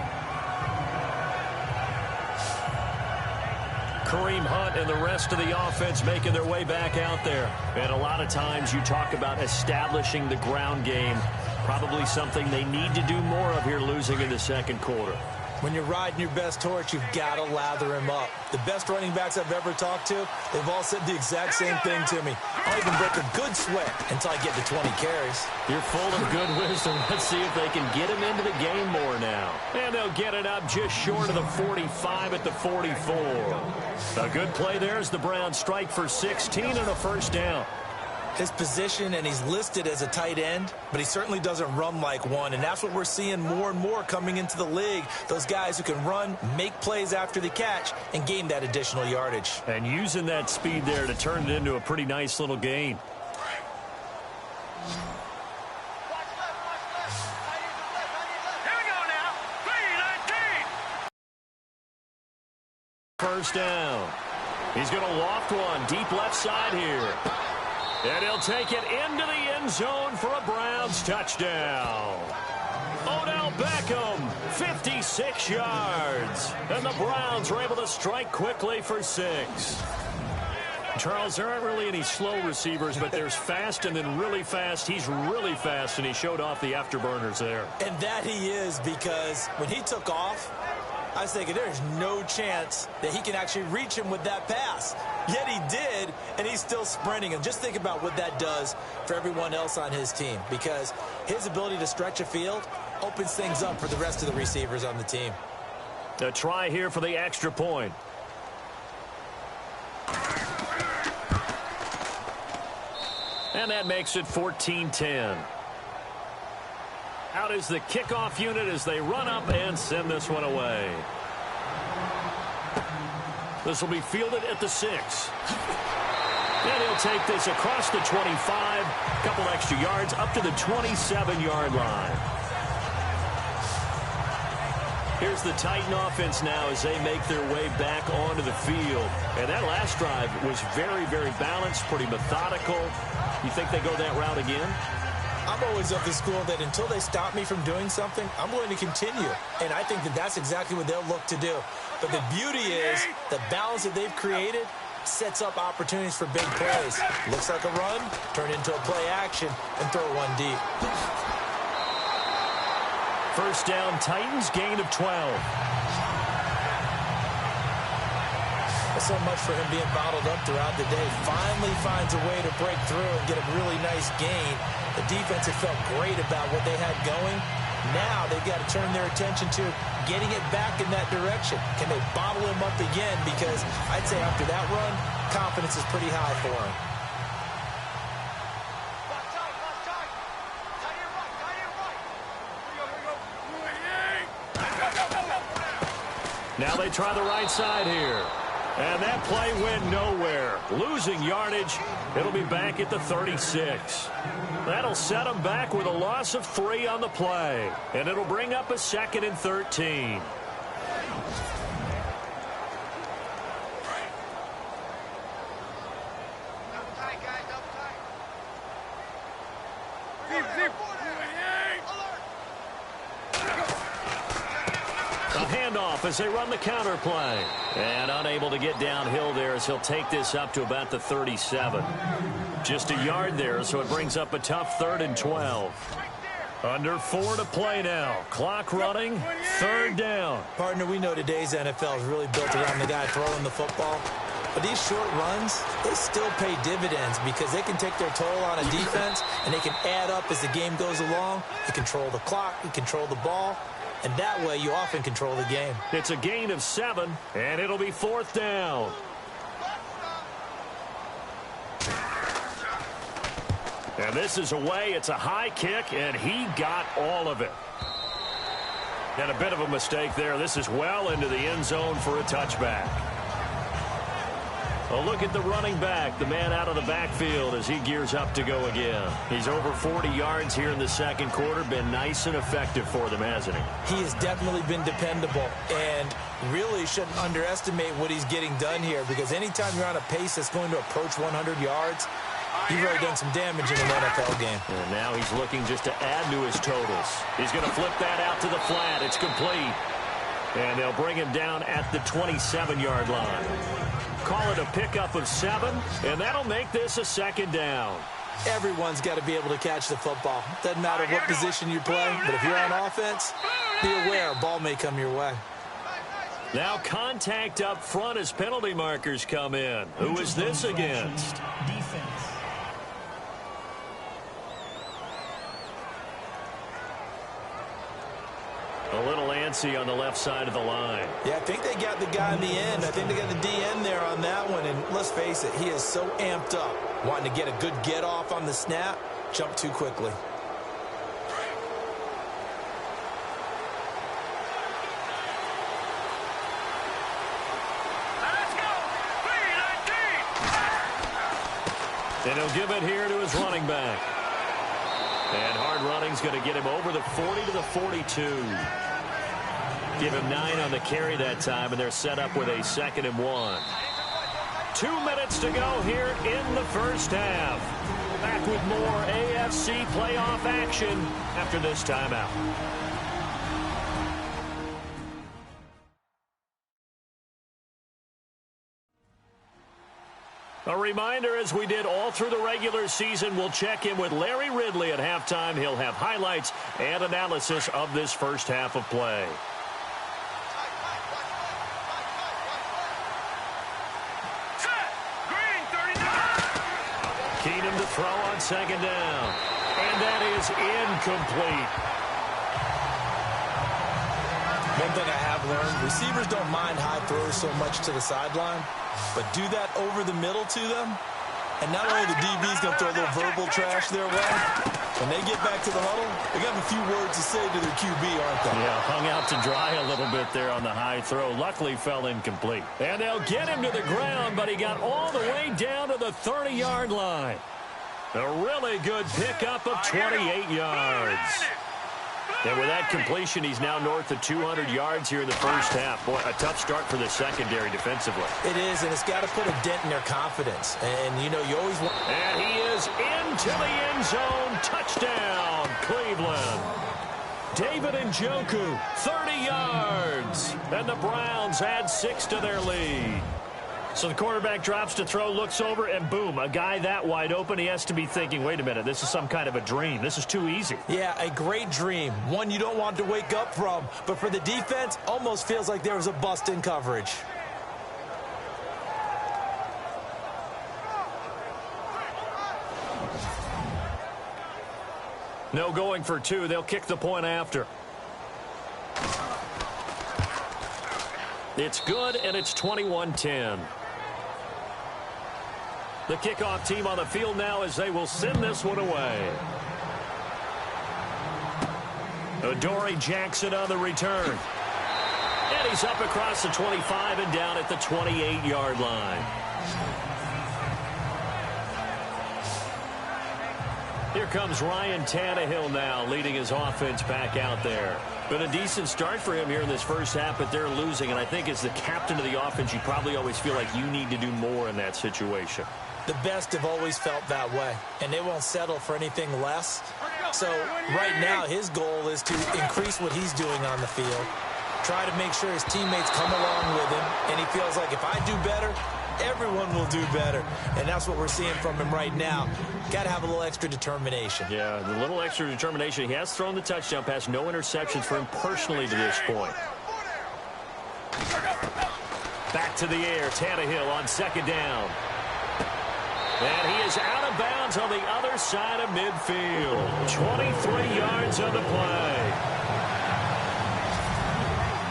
Kareem Hunt and the rest of the offense making their way back out there. And a lot of times you talk about establishing the ground game. Probably something they need to do more of here, losing in the second quarter. When you're riding your best horse, you've got to lather him up. The best running backs I've ever talked to, they've all said the exact same thing to me. I'll even break a good sweat until I get to 20 carries. You're full of good wisdom. Let's see if they can get him into the game more now. And they'll get it up just short of the 45 at the 44. A good play there as the Browns strike for 16 and a first down. His position, and he's listed as a tight end, but he certainly doesn't run like one, and that's what we're seeing more and more coming into the league. Those guys who can run, make plays after the catch, and gain that additional yardage. And using that speed there to turn it into a pretty nice little gain. First down. He's going to loft one deep left side here. And he'll take it into the end zone for a Browns touchdown. Odell Beckham, 56 yards. And the Browns are able to strike quickly for 6. Charles, there aren't really any slow receivers, but there's fast and then really fast. He's really fast, and he showed off the afterburners there. And that he is, because when he took off, I was thinking there's no chance that he can actually reach him with that pass. Yet he did, and he's still sprinting. And just think about what that does for everyone else on his team, because his ability to stretch a field opens things up for the rest of the receivers on the team. A try here for the extra point. And that makes it 14-10. Out is the kickoff unit as they run up and send this one away. This will be fielded at the 6. And he'll take this across the 25, a couple extra yards up to the 27-yard line. Here's the Titan offense now as they make their way back onto the field. And that last drive was very, very balanced, pretty methodical. You think they go that route again? I'm always of the school that until they stop me from doing something, I'm going to continue. And I think that that's exactly what they'll look to do. But the beauty is the balance that they've created sets up opportunities for big plays. Looks like a run, turn into a play action, and throw one deep. First down, Titans, gain of 12. So much for him being bottled up throughout the day. Finally finds a way to break through and get a really nice gain. The defense had felt great about what they had going. Now they've got to turn their attention to getting it back in that direction. Can they bottle him up again? Because I'd say after that run, confidence is pretty high for him. Now they try the right side here. And that play went nowhere. Losing yardage. It'll be back at the 36. That'll set them back with a loss of 3 on the play. And it'll bring up a 2nd and 13. As they run the counter play. And unable to get downhill there as he'll take this up to about the 37. Just a yard there, so it brings up a tough 3rd and 12. Under 4 to play now. Clock running, 3rd down. Partner, we know today's NFL is really built around the guy throwing the football. But these short runs, they still pay dividends because they can take their toll on a defense and they can add up as the game goes along. You control the clock, you control the ball. And that way, you often control the game. It's a gain of 7, and it'll be 4th down. And this is away. It's a high kick, and he got all of it. And a bit of a mistake there. This is well into the end zone for a touchback. A look at the running back, the man out of the backfield as he gears up to go again. He's over 40 yards here in the second quarter. Been nice and effective for them, hasn't he? He has definitely been dependable and really shouldn't underestimate what he's getting done here because anytime you're on a pace that's going to approach 100 yards, you've really done some damage in an NFL game. And now he's looking just to add to his totals. He's going to flip that out to the flat. It's complete. And they'll bring him down at the 27-yard line. Call it a pickup of 7, and that'll make this a 2nd down. Everyone's got to be able to catch the football. Doesn't matter what position you play, but if you're on offense, be aware a ball may come your way. Now contact up front as penalty markers come in. Who is this against? Defense. A little antsy on the left side of the line. Yeah, I think they got the guy in the end. I think they got the DN there on that one. And let's face it, he is so amped up. Wanting to get a good get off on the snap, jump too quickly. And he'll give it here to his running back. And hard running's going to get him over the 40 to the 42. Give him 9 on the carry that time, and they're set up with a 2nd and 1. 2 minutes to go here in the first half. Back with more AFC playoff action after this timeout. A reminder, as we did all through the regular season, we'll check in with Larry Ridley at halftime. He'll have highlights and analysis of this first half of play. Keenum to throw on 2nd down. And that is incomplete. One thing I have learned, receivers don't mind high throws so much to the sideline, but do that over the middle to them, And not only the DB's going to throw a little verbal trash their way, when they get back to the huddle, they got a few words to say to their QB, aren't they? Yeah, hung out to dry a little bit there on the high throw. Luckily fell incomplete. And they'll get him to the ground, but he got all the way down to the 30-yard line. A really good pickup of 28 yards. And with that completion, he's now north of 200 yards here in the first half. Boy, a tough start for the secondary defensively. It is, and it's got to put a dent in their confidence. And, you know, you always want... And he is into the end zone. Touchdown, Cleveland. David Njoku, 30 yards. And the Browns add 6 to their lead. So the quarterback drops to throw, looks over, and boom, a guy that wide open, he has to be thinking, wait a minute, this is some kind of a dream. This is too easy. Yeah, a great dream. One you don't want to wake up from. But for the defense, almost feels like there was a bust in coverage. No going for 2. They'll kick the point after. It's good, and it's 21-10. The kickoff team on the field now as they will send this one away. Adoree Jackson on the return. And he's up across the 25 and down at the 28-yard line. Here comes Ryan Tannehill now, leading his offense back out there. Been a decent start for him here in this first half, but they're losing. And I think as the captain of the offense, you probably always feel like you need to do more in that situation. The best have always felt that way, and they won't settle for anything less. So right now, his goal is to increase what he's doing on the field, try to make sure his teammates come along with him, and he feels like if I do better, everyone will do better. And that's what we're seeing from him right now. Got to have a little extra determination. Yeah, the little extra determination. He has thrown the touchdown pass, no interceptions for him personally to this point. Back to the air, Tannehill on second down. And he is out of bounds on the other side of midfield. 23 yards on the play.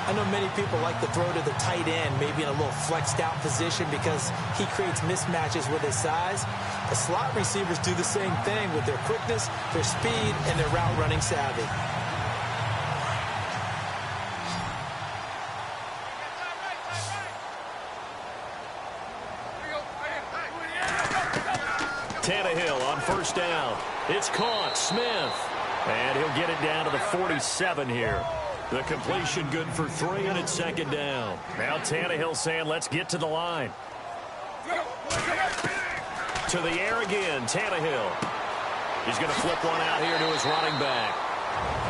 I know many people like to throw to the tight end, maybe in a little flexed out position because he creates mismatches with his size. The slot receivers do the same thing with their quickness, their speed, and their route running savvy. Tannehill on first down. It's caught. Smith. And he'll get it down to the 47 here. The completion good for 3, and it's second down. Now Tannehill saying, let's get to the line. To the air again, Tannehill. He's going to flip one out here to his running back.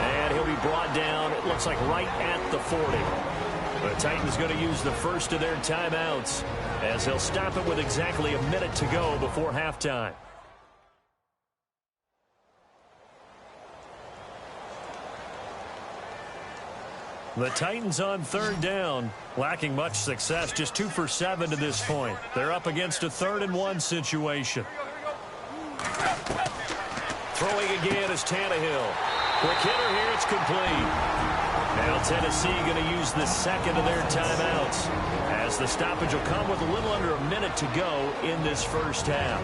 And he'll be brought down, it looks like right at the 40. The Titans going to use the first of their timeouts as they'll stop it with exactly a minute to go before halftime. The Titans on third down, lacking much success, just 2 for 7 to this point. They're up against a 3rd-and-1 situation. Throwing again is Tannehill. Quick hitter here, it's complete. Now Tennessee going to use the second of their timeouts as the stoppage will come with a little under a minute to go in this first half.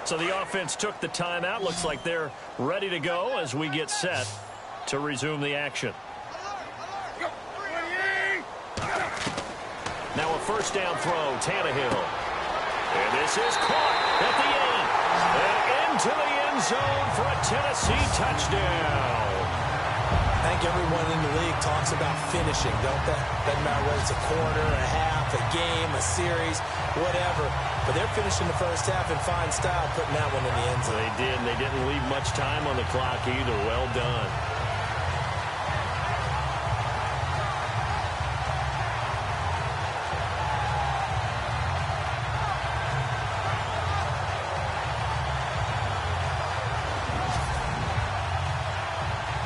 So the offense took the timeout. Looks like they're ready to go as we get set to resume the action. Now a first down throw, Tannehill. And this is caught at the 8. And into the end zone for a Tennessee touchdown. I think everyone in the league talks about finishing, don't they? Doesn't matter whether it's a quarter, a half, a game, a series, whatever. But they're finishing the first half in fine style, putting that one in the end zone. They did, and they didn't leave much time on the clock either. Well done.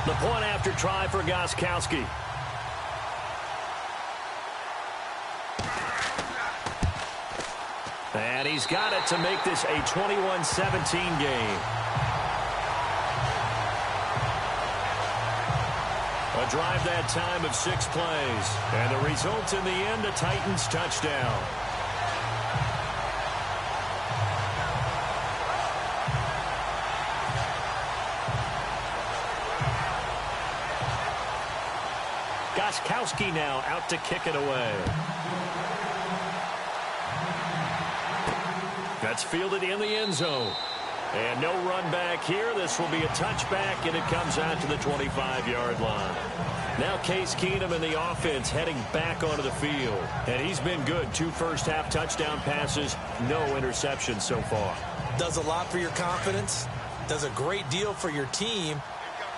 The point after try for Gostkowski. And he's got it to make this a 21-17 game. A drive that time of 6 plays. And the result in the end, a Titans touchdown. Goskowski now out to kick it away. That's fielded in the end zone. And no run back here. This will be a touchback, and it comes out to the 25-yard line. Now Case Keenum in the offense heading back onto the field. And he's been good. 2 first-half touchdown passes, no interceptions so far. Does a lot for your confidence. Does a great deal for your team.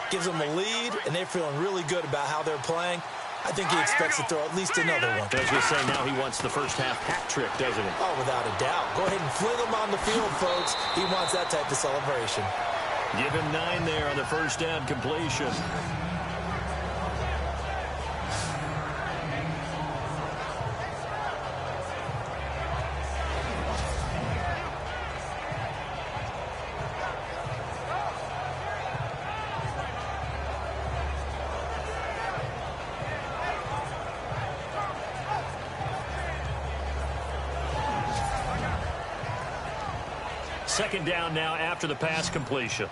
Gives them a lead, and they're feeling really good about how they're playing. I think he expects to throw at least another one. As we say, now he wants the first-half hat trick, doesn't he? Oh, without a doubt. Go ahead and fling him on the field, folks. He wants that type of celebration. Give him 9 there on the first down completion. Second down now after the pass completion.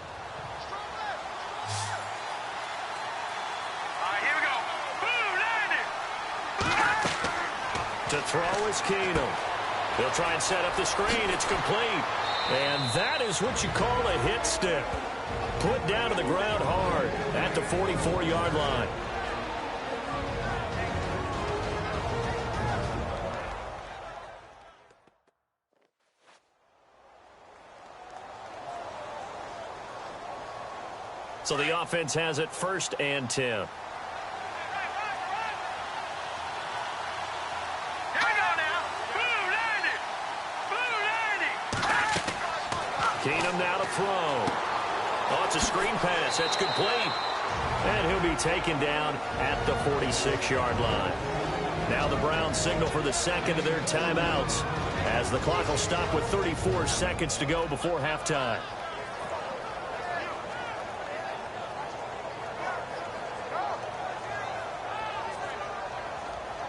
Here we go. Boom, landed. To throw is Keenum. He'll try and set up the screen. It's complete. And that is what you call a hit stick. Put down to the ground hard at the 44-yard line. So the offense has it 1st and 10. Here we go now. Boom, landed. Boom, landed. Keenum now to throw. Oh, it's a screen pass. That's complete. And he'll be taken down at the 46-yard line. Now the Browns signal for the second of their timeouts as the clock will stop with 34 seconds to go before halftime.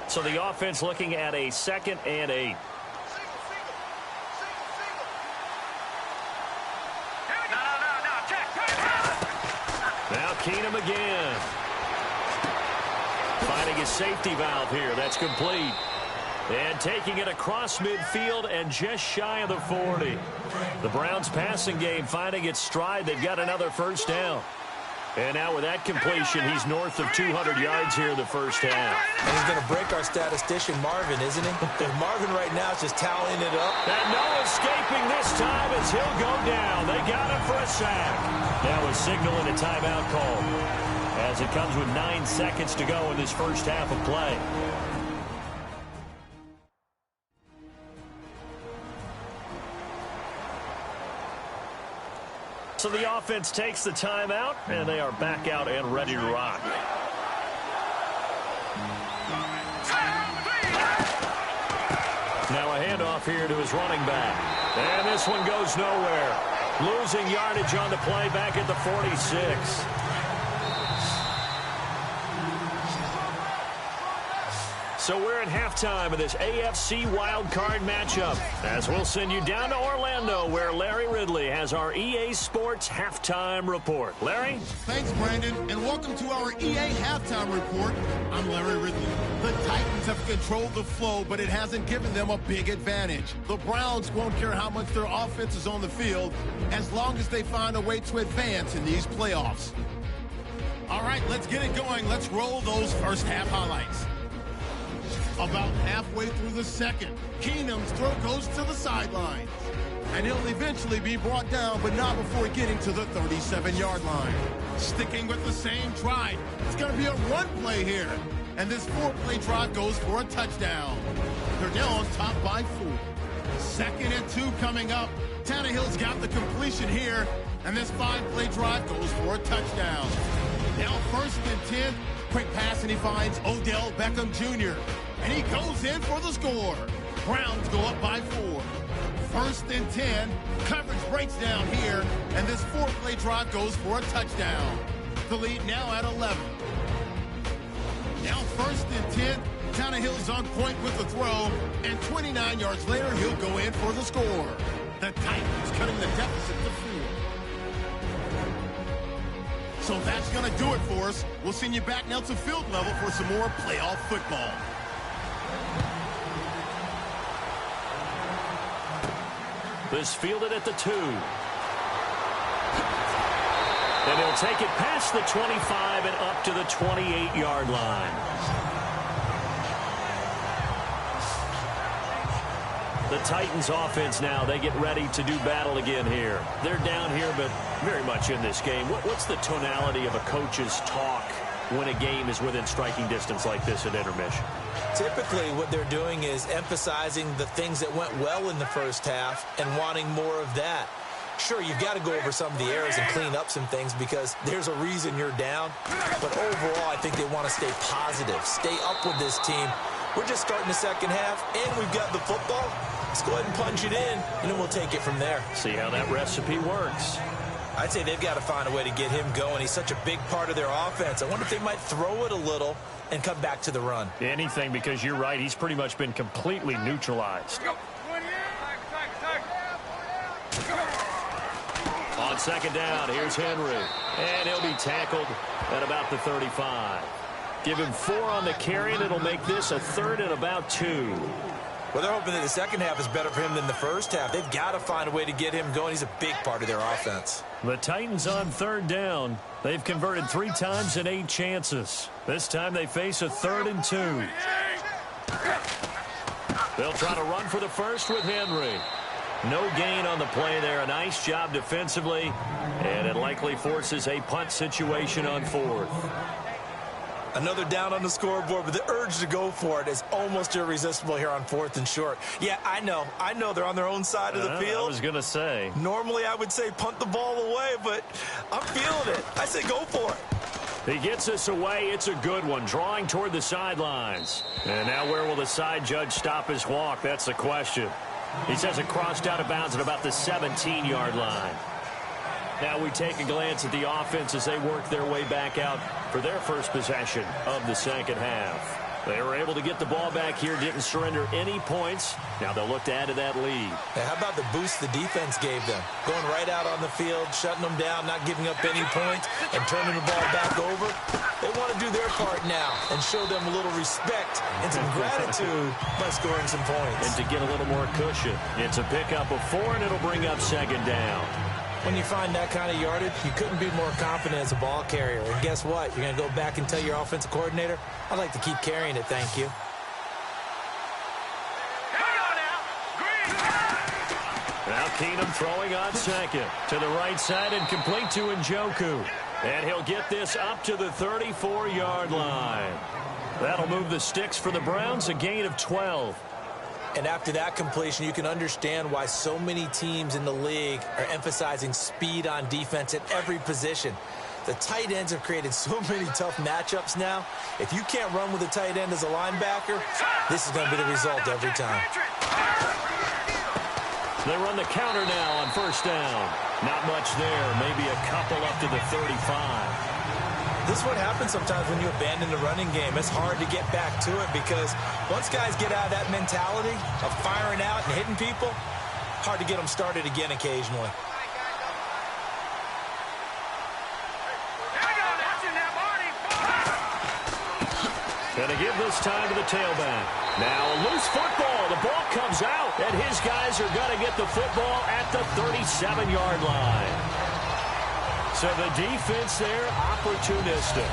So the offense looking at a 2nd and 8. Now Keenum again. Finding his safety valve here. That's complete. And taking it across midfield and just shy of the 40. The Browns passing game finding its stride. They've got another first down. And now with that completion, he's north of 200 yards here in the first half. And he's going to break our statistician, Marvin, isn't he? And Marvin right now is just tallying it up. And no escaping this time as he'll go down. They got him for a sack. Now a signal and a timeout call as it comes with 9 seconds to go in this first half of play. So the offense takes the timeout, and they are back out and ready to rock. Now a handoff here to his running back. And this one goes nowhere. Losing yardage on the play back at the 46. So we're at halftime of this AFC wildcard matchup, as we'll send you down to Orlando, where Larry Ridley has our EA Sports Halftime Report. Larry? Thanks, Brandon, and welcome to our EA Halftime Report. I'm Larry Ridley. The Titans have controlled the flow, but it hasn't given them a big advantage. The Browns won't care how much their offense is on the field, as long as they find a way to advance in these playoffs. All right, let's get it going. Let's roll those first half highlights. About halfway through the second, Keenum's throw goes to the sidelines. And he'll eventually be brought down, but not before getting to the 37-yard line. Sticking with the same drive, it's going to be a run play here. And this 4-play drive goes for a touchdown. They're now on top by 4. 2nd and 2 coming up. Tannehill's got the completion here, and this 5-play drive goes for a touchdown. Now 1st and 10, quick pass, and he finds Odell Beckham Jr., and he goes in for the score. Browns go up by 4. 1st and 10. Coverage breaks down here, and this 4-play drive goes for a touchdown. The lead now at 11. Now 1st and 10. Tannehill's on point with the throw, and 29 yards later, he'll go in for the score. The Titans cutting the deficit to 4. So that's going to do it for us. We'll send you back now to field level for some more playoff football. This fielded at the 2. And he'll take it past the 25 and up to the 28-yard line. The Titans offense now, they get ready to do battle again here. They're down here, but very much in this game. What's the tonality of a coach's talk when a game is within striking distance like this at intermission? Typically, what they're doing is emphasizing the things that went well in the first half and wanting more of that. Sure, you've got to go over some of the errors and clean up some things because there's a reason you're down. But overall, I think they want to stay positive, stay up with this team. We're just starting the second half, and we've got the football. Let's go ahead and punch it in, and then we'll take it from there. See how that recipe works. I'd say they've got to find a way to get him going. He's such a big part of their offense. I wonder if they might throw it a little and come back to the run. Anything, because you're right. He's pretty much been completely neutralized. On second down, here's Henry. And he'll be tackled at about the 35. Give him 4 on the carry, and it'll make this a 3rd and about 2. Well, they're hoping that the second half is better for him than the first half. They've got to find a way to get him going. He's a big part of their offense. The Titans on 3rd down. They've converted 3 times in 8 chances. This time they face a 3rd and 2. They'll try to run for the first with Henry. No gain on the play there. A nice job defensively, and it likely forces a punt situation on 4th. Another down on the scoreboard, but the urge to go for it is almost irresistible here on 4th and short. Yeah, I know they're on their own side of the field. I was going to say. Normally I would say punt the ball away, but I'm feeling it. I say go for it. He gets us away. It's a good one, drawing toward the sidelines. And now where will the side judge stop his walk? That's the question. He says it crossed out of bounds at about the 17-yard line. Now we take a glance at the offense as they work their way back out for their first possession of the second half. They were able to get the ball back here, didn't surrender any points. Now they'll look to add to that lead. Now, how about the boost the defense gave them? Going right out on the field, shutting them down, not giving up any points, and turning the ball back over. They want to do their part now and show them a little respect and some gratitude by scoring some points. And to get a little more cushion. It's a pickup of 4, and it'll bring up second down. When you find that kind of yardage, you couldn't be more confident as a ball carrier. And guess what? You're going to go back and tell your offensive coordinator, I'd like to keep carrying it, thank you. Now Keenum throwing on second. To the right side and complete to Njoku. And he'll get this up to the 34-yard line. That'll move the sticks for the Browns, a gain of 12. And after that completion, you can understand why so many teams in the league are emphasizing speed on defense at every position. The tight ends have created so many tough matchups now. If you can't run with a tight end as a linebacker, this is going to be the result every time. They run the counter now on first down. Not much there, maybe a couple up to the 35. This is what happens sometimes when you abandon the running game. It's hard to get back to it because once guys get out of that mentality of firing out and hitting people, hard to get them started again occasionally. Gonna give this time to the tailback. Now a loose football. The ball comes out, and his guys are gonna get the football at the 37-yard line. So the defense there, opportunistic.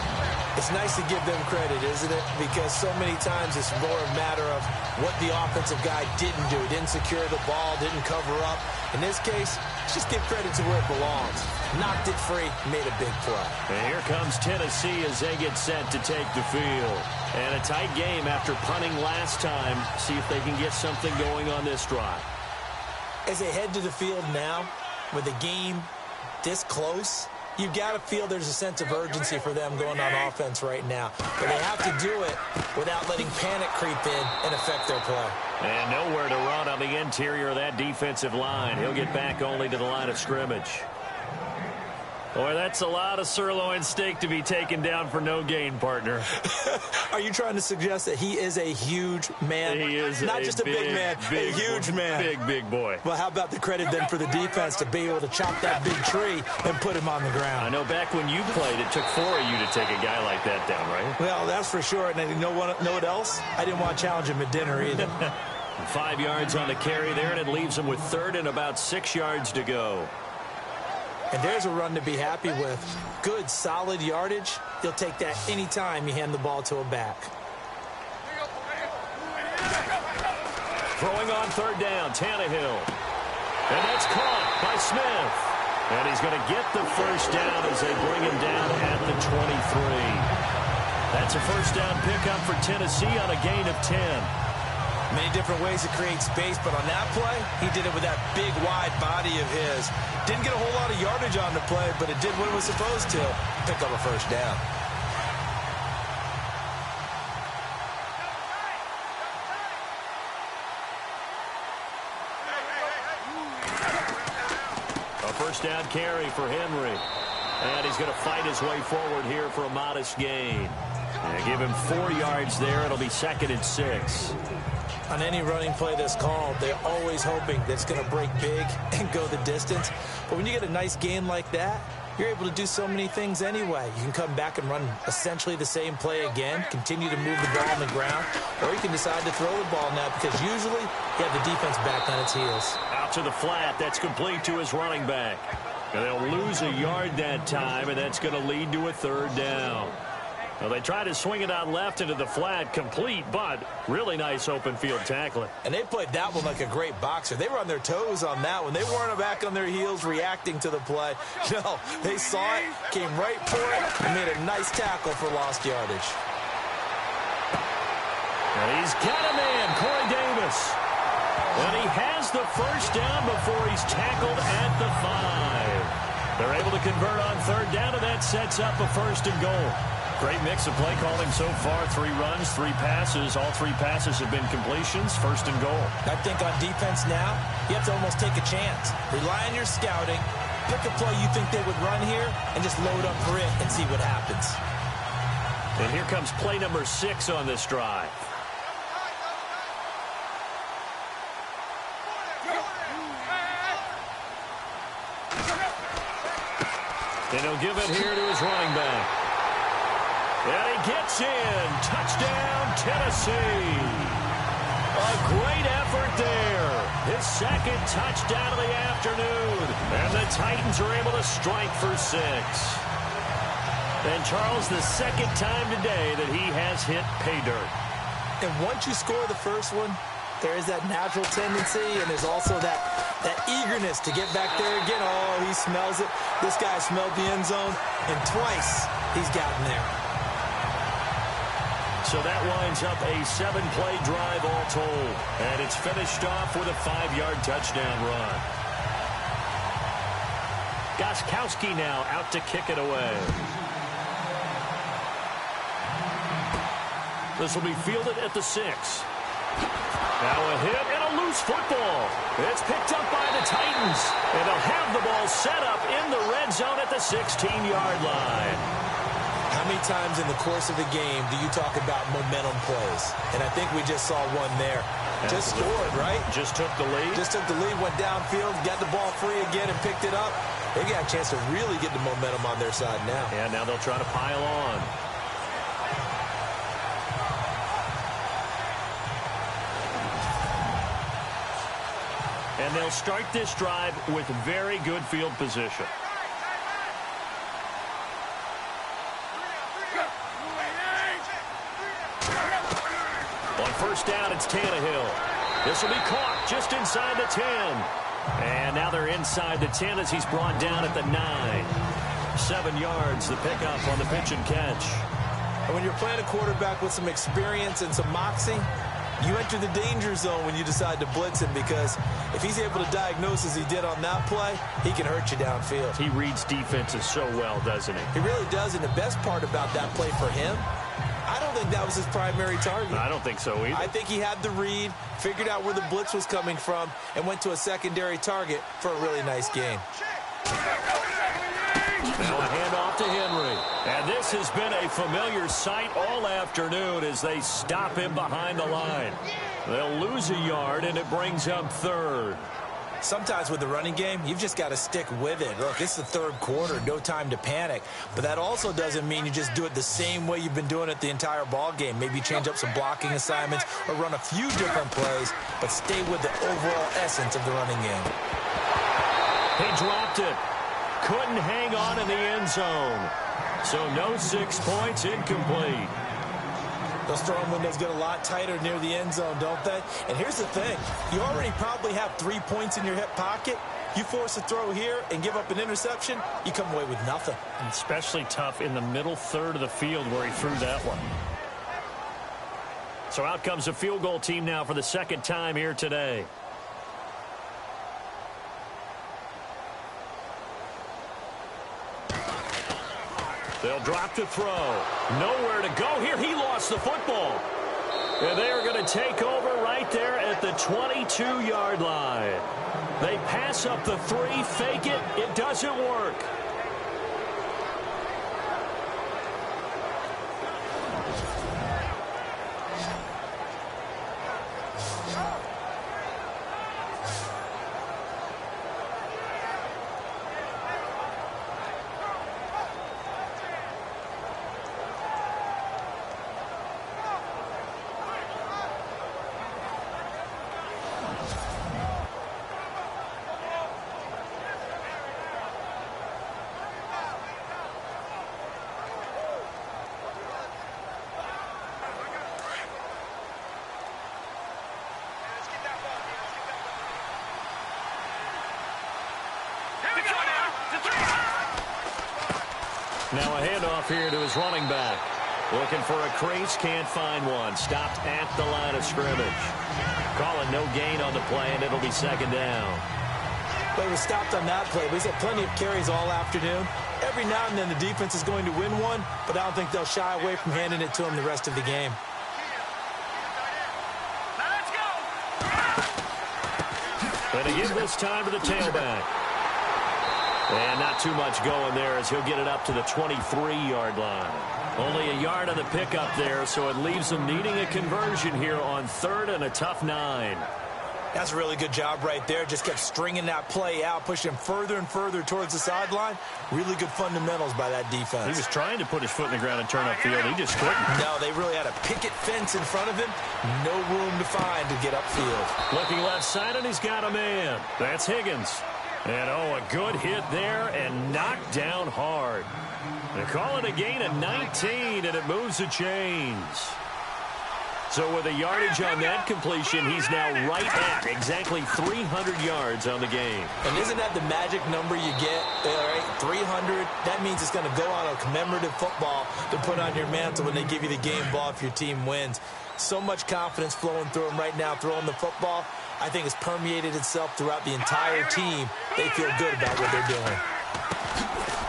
It's nice to give them credit, isn't it? Because so many times it's more a matter of what the offensive guy didn't do. Didn't secure the ball, didn't cover up. In this case, just give credit to where it belongs. Knocked it free, made a big play. And here comes Tennessee as they get set to take the field. And a tight game after punting last time. See if they can get something going on this drive. As they head to the field now, with the game this close, you've got to feel there's a sense of urgency for them going on offense right now. But they have to do it without letting panic creep in and affect their play. And nowhere to run on the interior of that defensive line. He'll get back only to the line of scrimmage. Boy, that's a lot of sirloin steak to be taken down for no gain, partner. Are you trying to suggest that he is a huge man? He is not just a big man, a huge man. Big boy. Well, how about the credit then for the defense to be able to chop that big tree and put him on the ground? I know back when you played, it took 4 of you to take a guy like that down, right? Well, that's for sure. And you know what else? I didn't want to challenge him at dinner either. 5 yards on the carry there, and it leaves him with third and about 6 yards to go. And there's a run to be happy with. Good, solid yardage. He'll take that any time you hand the ball to a back. Throwing on third down, Tannehill. And that's caught by Smith. And he's going to get the first down as they bring him down at the 23. That's a first down pickup for Tennessee on a gain of 10. Many different ways to create space, but on that play, he did it with that big, wide body of his. Didn't get a whole lot of yardage on the play, but it did what it was supposed to. Pick up a first down. A first down carry for Henry. And he's going to fight his way forward here for a modest gain. And give him 4 yards there. It'll be 2nd and 6. On any running play that's called, they're always hoping that it's going to break big and go the distance. But when you get a nice gain like that, you're able to do so many things anyway. You can come back and run essentially the same play again, continue to move the ball on the ground, or you can decide to throw the ball now because usually you have the defense back on its heels. Out to the flat. That's complete to his running back. And they'll lose a yard that time, and that's going to lead to a third down. Well, they try to swing it out left into the flat, complete, but really nice open field tackling. And they played that one like a great boxer. They were on their toes on that one. They weren't back on their heels reacting to the play. No, they saw it, came right for it, and made a nice tackle for lost yardage. And he's got a man, Corey Davis. And he has the first down before he's tackled at the 5. They're able to convert on third down, and that sets up a 1st and goal. Great mix of play calling so far. 3 runs, 3 passes. All 3 passes have been completions. 1st and goal. I think on defense now, you have to almost take a chance. Rely on your scouting. Pick a play you think they would run here and just load up for it and see what happens. And here comes play number 6 on this drive. And he'll give it here to his running back. And he gets in. Touchdown, Tennessee. A great effort there. His 2nd touchdown of the afternoon. And the Titans are able to strike for 6. And Charles, the 2nd time today that he has hit pay dirt. And once you score the first one, there is that natural tendency, and there's also that eagerness to get back there again. Oh, he smells it. This guy smelled the end zone, and twice he's gotten there. So that winds up a 7-play drive all told. And it's finished off with a 5-yard touchdown run. Gostkowski now out to kick it away. This will be fielded at the 6. Now a hit and a loose football. It's picked up by the Titans. And they'll have the ball set up in the red zone at the 16-yard line. How many times in the course of the game do you talk about momentum plays? And I think we just saw one there. Just scored, right? Just took the lead. Just took the lead, went downfield, got the ball free again and picked it up. They got a chance to really get the momentum on their side now. Yeah, now they'll try to pile on. And they'll start this drive with very good field position. On first down, it's Tannehill. This will be caught just inside the 10. And now they're inside the 10 as he's brought down at the 9. 7 yards, the pickup on the pitch and catch. And when you're playing a quarterback with some experience and some moxie, you enter the danger zone when you decide to blitz him, because if he's able to diagnose as he did on that play, he can hurt you downfield. He reads defenses so well, doesn't he? He really does, and the best part about that play for him, I don't think that was his primary target. I don't think so either. I think he had the read, figured out where the blitz was coming from, and went to a secondary target for a really nice game. Now has been a familiar sight all afternoon as they stop him behind the line. They'll lose a yard, and it brings up third. Sometimes with the running game, you've just got to stick with it. Look, it's the third quarter, no time to panic. But that also doesn't mean you just do it the same way you've been doing it the entire ball game. Maybe change up some blocking assignments or run a few different plays, but stay with the overall essence of the running game. He dropped it. Couldn't hang on in the end zone. So no 6 points, incomplete. Those throwing windows get a lot tighter near the end zone, don't they? And here's the thing. You already probably have 3 points in your hip pocket. You force a throw here and give up an interception, you come away with nothing. And especially tough in the middle third of the field where he threw that one. So out comes a field goal team now for the second time here today. They'll drop to throw. Nowhere to go here. He lost the football. And they are going to take over right there at the 22-yard line. They pass up the 3, fake it. It doesn't work. Now a handoff here to his running back. Looking for a crease, can't find one. Stopped at the line of scrimmage. Calling no gain on the play, and it'll be second down. But he was stopped on that play. But he's had plenty of carries all afternoon. Every now and then the defense is going to win one, but I don't think they'll shy away from handing it to him the rest of the game. But he gives this time to the tailback. And not too much going there as he'll get it up to the 23-yard line. Only a yard on the pickup there, so it leaves them needing a conversion here on third and a tough 9. That's a really good job right there. Just kept stringing that play out, pushing him further and further towards the sideline. Really good fundamentals by that defense. He was trying to put his foot in the ground and turn upfield. He just couldn't. No, they really had a picket fence in front of him. No room to find to get upfield. Looking left side, and he's got a man. That's Higgins. And, oh, a good hit there and knocked down hard. They call it a gain of 19, and it moves the chains. So with a yardage on that completion, he's now right at exactly 300 yards on the game. And isn't that the magic number you get? Right? 300. That means it's going to go on a commemorative football to put on your mantle when they give you the game ball if your team wins. So much confidence flowing through him right now throwing the football. I think it's permeated itself throughout the entire team. They feel good about what they're doing.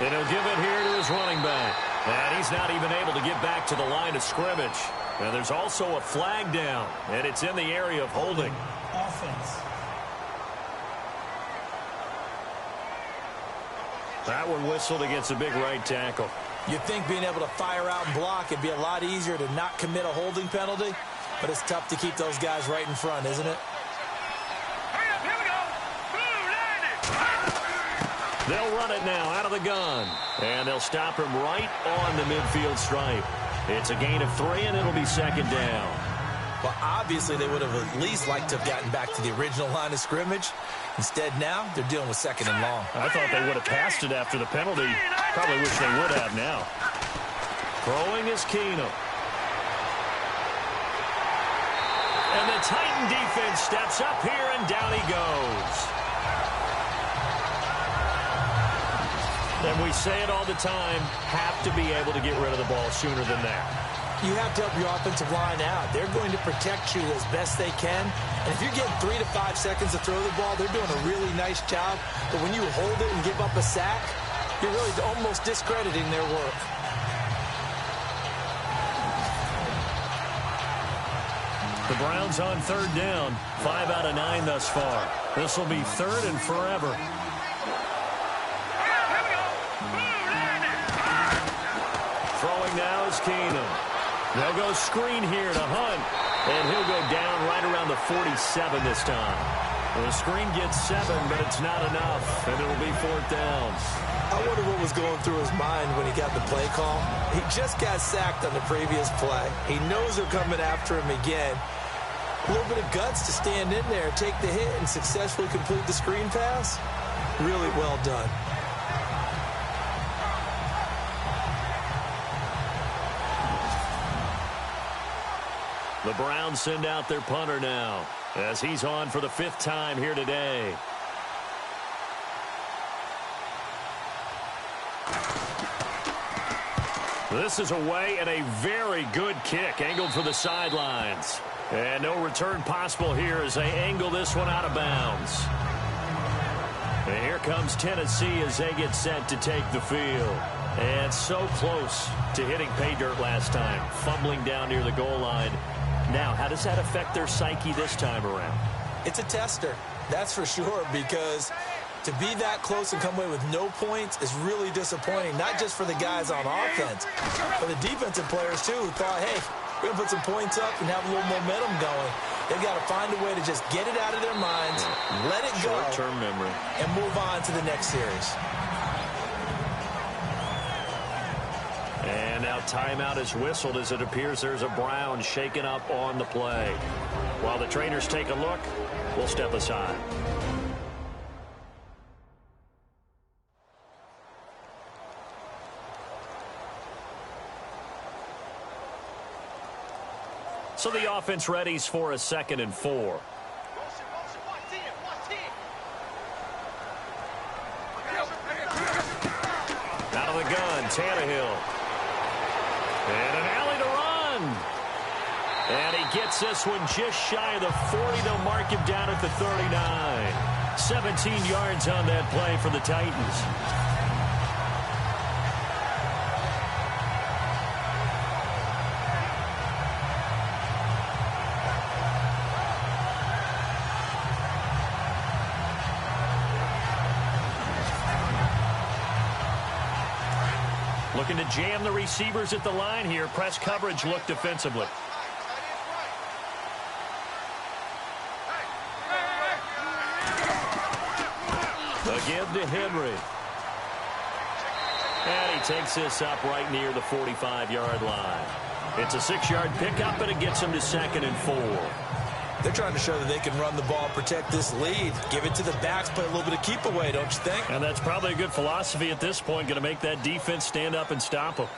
And he'll give it here to his running back. And he's not even able to get back to the line of scrimmage. And there's also a flag down, and it's in the area of holding. Offense. That one whistled against a big right tackle. You'd think being able to fire out and block, it'd be a lot easier to not commit a holding penalty, but it's tough to keep those guys right in front, isn't it? They'll run it now out of the gun, and they'll stop him right on the midfield stripe. It's a gain of 3, and it'll be second down. Well, obviously, they would have at least liked to have gotten back to the original line of scrimmage. Instead, now, they're dealing with second and long. I thought they would have passed it after the penalty. Probably wish they would have now. Throwing is Keenum. And the Titan defense steps up here, and down he goes. And we say it all the time, have to be able to get rid of the ball sooner than that. You have to help your offensive line out. They're going to protect you as best they can. And if you're getting 3 to 5 seconds to throw the ball, they're doing a really nice job. But when you hold it and give up a sack, you're really almost discrediting their work. The Browns on third down, 5 out of 9 thus far. This will be third and forever. Returning now is Keenum. They'll go screen here to Hunt. And he'll go down right around the 47 this time. The screen gets 7, but it's not enough. And it'll be 4th down. I wonder what was going through his mind when he got the play call. He just got sacked on the previous play. He knows they're coming after him again. A little bit of guts to stand in there, take the hit, and successfully complete the screen pass. Really well done. The Browns send out their punter now as he's on for the 5th time here today. This is away and a very good kick angled for the sidelines. And no return possible here as they angle this one out of bounds. And here comes Tennessee as they get set to take the field. And so close to hitting pay dirt last time, fumbling down near the goal line. Now, how does that affect their psyche this time around? It's a tester, that's for sure, because to be that close and come away with no points is really disappointing, not just for the guys on offense, but the defensive players, too, who thought, hey, we're going to put some points up and have a little momentum going. They've got to find a way to just get it out of their minds, let it go, short-term memory, and move on to the next series. And now timeout is whistled as it appears there's a Brown shaken up on the play. While the trainers take a look, we'll step aside. So the offense readies for a 2nd and 4. Out of the gun, Tannehill. And an alley to run. And he gets this one just shy of the 40. They'll mark him down at the 39. 17 yards on that play for the Titans. Looking to jam the receivers at the line here. Press coverage look defensively. The give to Henry. And he takes this up right near the 45-yard line. It's a 6-yard pickup, and it gets him to 2nd and 4. They're trying to show that they can run the ball, protect this lead, give it to the backs, play a little bit of keep away, don't you think? And that's probably a good philosophy at this point, going to make that defense stand up and stop them.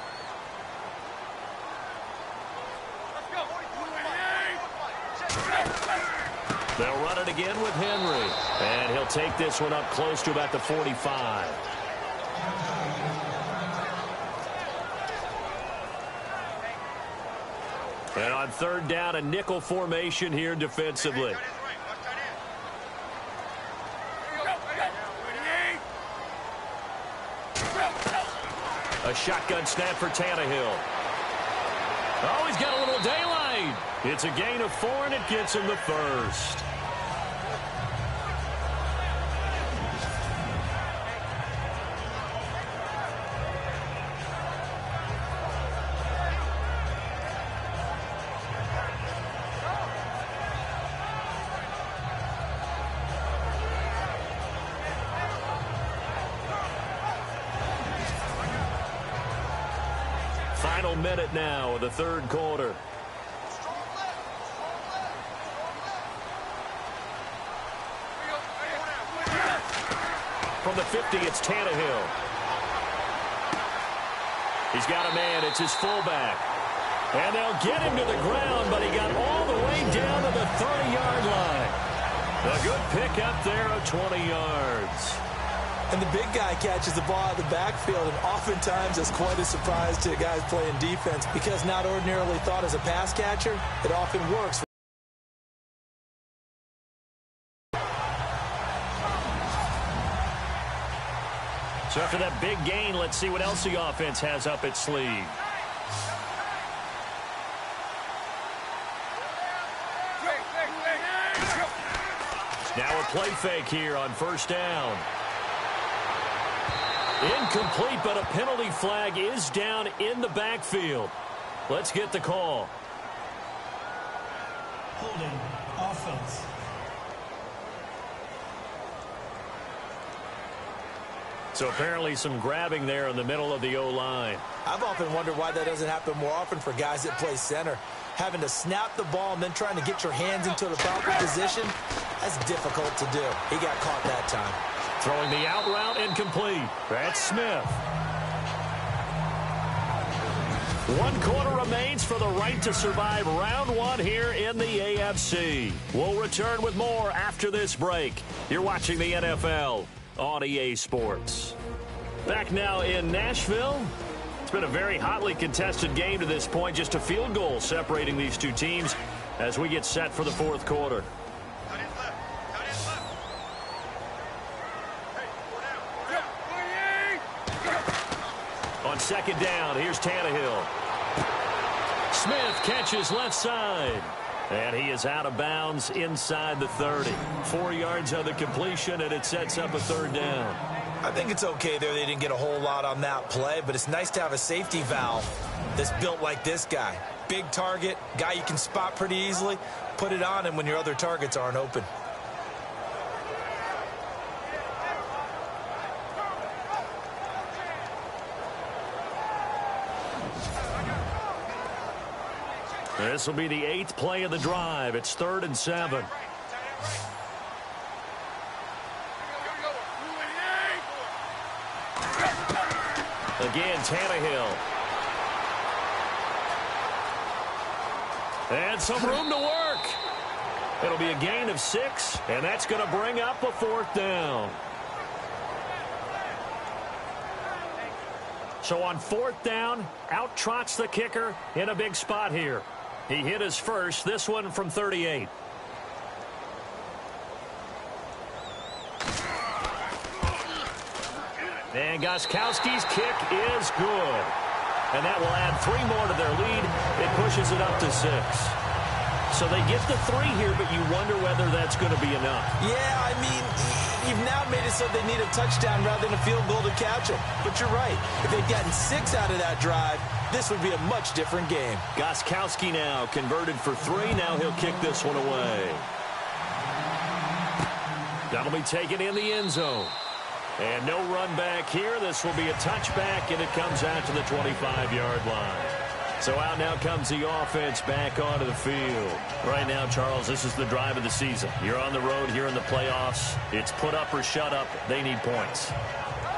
They'll run it again with Henry. And he'll take this one up close to about the 45. And on 3rd down, a nickel formation here defensively. A shotgun snap for Tannehill. Oh, he's got a little daylight. It's a gain of 4, and it gets him the 1st. Final minute now of the 3rd quarter. From the 50, it's Tannehill. He's got a man. It's his fullback. And they'll get him to the ground, but he got all the way down to the 30-yard line. A good pick up there of 20 yards. And the big guy catches the ball out of the backfield, and oftentimes it's quite a surprise to guys playing defense because not ordinarily thought as a pass catcher, it often works. So after that big gain, let's see what else the offense has up its sleeve. Now a play fake here on 1st down. Incomplete, but a penalty flag is down in the backfield. Let's get the call. Holding offense. So apparently some grabbing there in the middle of the O-line. I've often wondered why that doesn't happen more often for guys that play center. Having to snap the ball and then trying to get your hands into the proper position, that's difficult to do. He got caught that time. Throwing the out route incomplete. That's Smith. 1 quarter remains for the right to survive round 1 here in the AFC. We'll return with more after this break. You're watching the NFL on EA Sports. Back now in Nashville. It's been a very hotly contested game to this point. Just a field goal separating these two teams as we get set for the 4th quarter. On 2nd down, here's Tannehill. Smith catches left side. And he is out of bounds inside the 30. 4 yards on the completion, and it sets up a 3rd down. I think it's okay there. They didn't get a whole lot on that play, but it's nice to have a safety valve that's built like this guy. Big target, guy you can spot pretty easily. Put it on him when your other targets aren't open. This will be the 8th play of the drive. It's 3rd and 7. Again, Tannehill. And some room to work. It'll be a gain of 6, and that's going to bring up a 4th down. So on 4th down, out trots the kicker in a big spot here. He hit his first, this one from 38. And Gostkowski's kick is good. And that will add 3 more to their lead. It pushes it up to 6. So they get the 3 here, but you wonder whether that's going to be enough. Yeah, I mean, you've now made it so they need a touchdown rather than a field goal to catch them. But you're right. If they'd gotten 6 out of that drive, this would be a much different game. Gostkowski now converted for 3. Now he'll kick this one away. That'll be taken in the end zone. And no run back here. This will be a touchback, and it comes out to the 25-yard line. So out now comes the offense back onto the field. Right now, Charles, this is the drive of the season. You're on the road here in the playoffs. It's put up or shut up. They need points.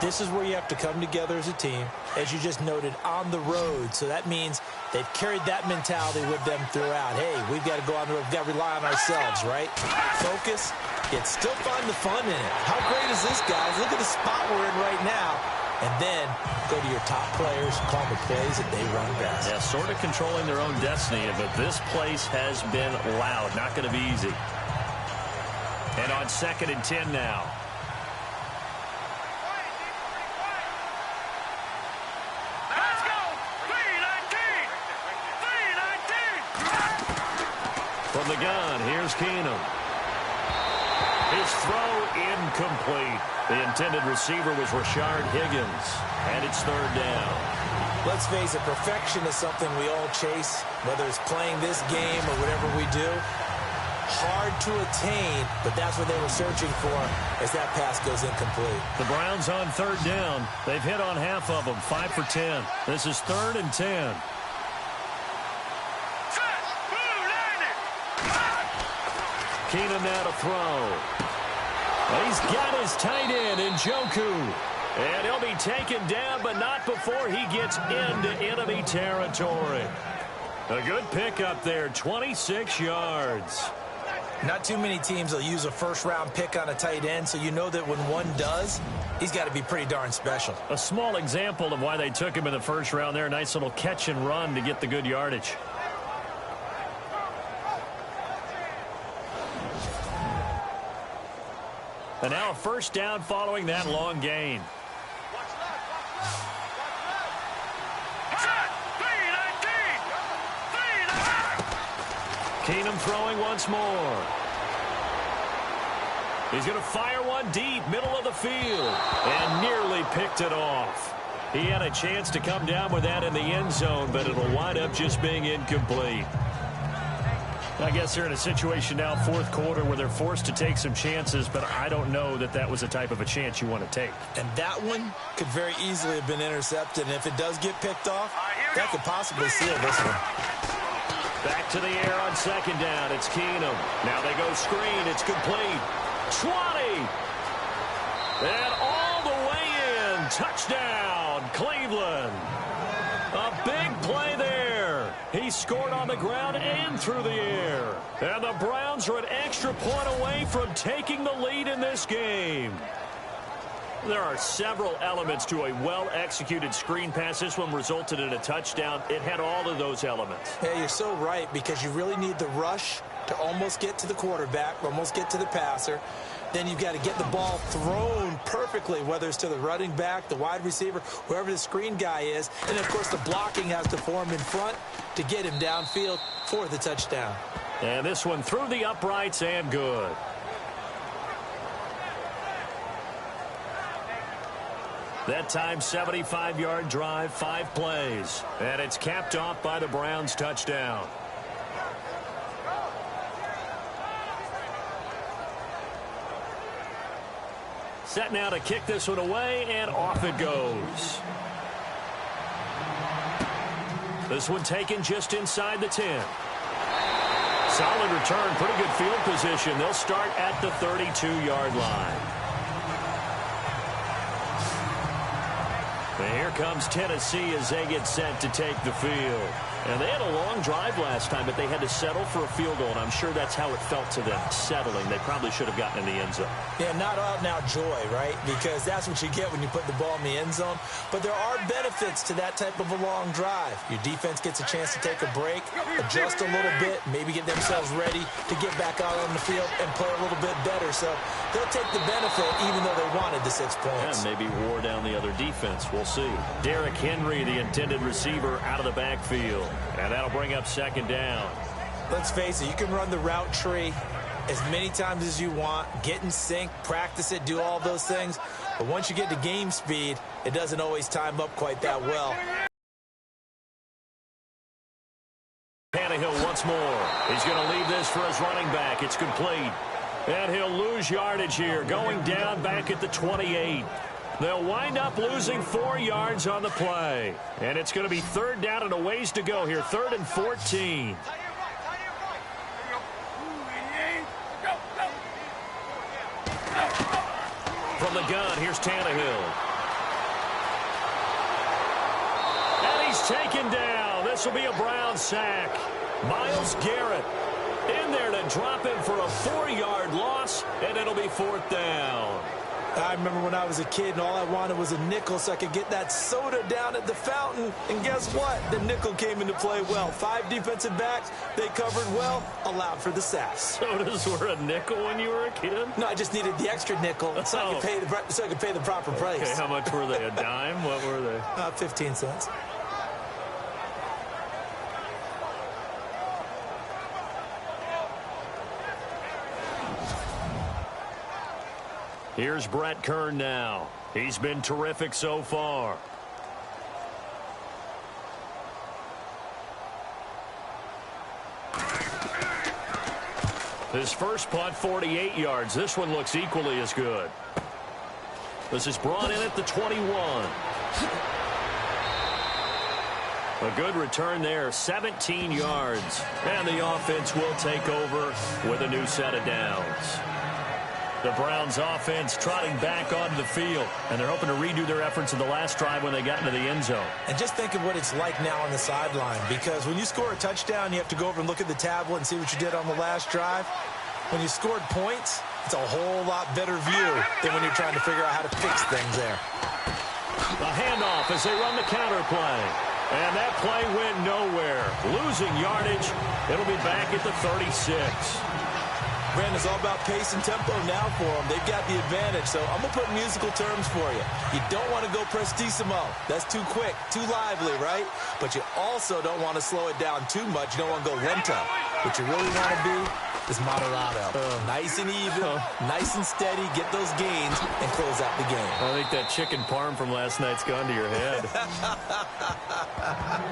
This is where you have to come together as a team, as you just noted, on the road. So that means they've carried that mentality with them throughout. Hey, we've got to go on the road. We've got to rely on ourselves, right? Focus, yet still find the fun in it. How great is this, guys? Look at the spot we're in right now. And then go to your top players, call the plays that they run best. Yeah, sort of controlling their own destiny, but this place has been loud. Not going to be easy. And on 2nd and 10 now. Let's go! 319! 319! From the gun, here's Keenum. His throw incomplete. The intended receiver was Rashard Higgins, and it's 3rd down. Let's face it, perfection is something we all chase, whether it's playing this game or whatever we do. Hard to attain, but that's what they were searching for as that pass goes incomplete. The Browns on 3rd down. They've hit on half of them, 5 for 10. This is 3rd and 10. Keenum now to throw. He's got his tight end in Njoku. And he'll be taken down, but not before he gets into enemy territory. A good pickup there, 26 yards. Not too many teams will use a first-round pick on a tight end, so you know that when one does, he's got to be pretty darn special. A small example of why they took him in the 1st round there. Nice little catch and run to get the good yardage. And now a 1st down following that long gain. Keenum throwing once more. He's going to fire one deep, middle of the field, and nearly picked it off. He had a chance to come down with that in the end zone, but it'll wind up just being incomplete. I guess they're in a situation now, fourth quarter, where they're forced to take some chances, but I don't know that that was the type of a chance you want to take. And that one could very easily have been intercepted, and if it does get picked off, that could possibly seal this one. Back to the air on second down. It's Keenum. Now they go screen. It's complete. 20. And all the way in. Touchdown, Cleveland. A big play there. He scored on the ground and through the air. And the Browns are an extra point away from taking the lead in this game. There are several elements to a well-executed screen pass. This one resulted in a touchdown. It had all of those elements. Yeah, you're so right, because you really need the rush to almost get to the quarterback, almost get to the passer. Then you've got to get the ball thrown perfectly, whether it's to the running back, the wide receiver, whoever the screen guy is. And, of course, the blocking has to form in front to get him downfield for the touchdown. And this one through the uprights and good. That time, 75-yard drive, 5 plays. And it's capped off by the Browns' touchdown. Set now to kick this one away, and off it goes. This one taken just inside the 10. Solid return, pretty good field position. They'll start at the 32-yard line. And here comes Tennessee as they get set to take the field. And they had a long drive last time, but they had to settle for a field goal, and I'm sure that's how it felt to them, settling. They probably should have gotten in the end zone. Yeah, not out now joy, right? Because that's what you get when you put the ball in the end zone. But there are benefits to that type of a long drive. Your defense gets a chance to take a break, adjust a little bit, maybe get themselves ready to get back out on the field and play a little bit better. So they'll take the benefit even though they wanted the 6 points. And maybe wore down the other defense. We'll see. Derrick Henry, the intended receiver, out of the backfield. And that'll bring up second down. Let's face it, you can run the route tree as many times as you want, get in sync, practice it, do all those things. But once you get to game speed, it doesn't always time up quite that well. Tannehill once more. He's going to leave this for his running back. It's complete. And he'll lose yardage here, going down back at the 28. They'll wind up losing 4 yards on the play. And it's going to be third down and a ways to go here. 3rd and 14. From the gun, here's Tannehill. And he's taken down. This will be a Brown sack. Myles Garrett in there to drop him for a 4-yard loss, and it'll be 4th down. I remember when I was a kid and all I wanted was a nickel so I could get that soda down at the fountain. And guess what? The nickel came into play well. 5 defensive backs, they covered well, allowed for the sacks. Sodas were a nickel when you were a kid? No, I just needed the extra nickel so I could pay the proper price. Okay, how much were they? A dime? What were they? 15 cents. Here's Brett Kern now. He's been terrific so far. His first punt, 48 yards. This one looks equally as good. This is brought in at the 21. A good return there, 17 yards. And the offense will take over with a new set of downs. The Browns offense trotting back onto the field, and they're hoping to redo their efforts in the last drive when they got into the end zone. And just think of what it's like now on the sideline, because when you score a touchdown, you have to go over and look at the tablet and see what you did on the last drive. When you scored points, it's a whole lot better view than when you're trying to figure out how to fix things there. A handoff as they run the counter play. And that play went nowhere. Losing yardage. It'll be back at the 36. Brandon, it's all about pace and tempo now for them. They've got the advantage, so I'm going to put musical terms for you. You don't want to go prestissimo. That's too quick, too lively, right? But you also don't want to slow it down too much. You don't want to go lento. What you really want to be is Moderado. Nice and even, nice and steady, get those gains, and close out the game. I think that chicken parm from last night's gone to your head.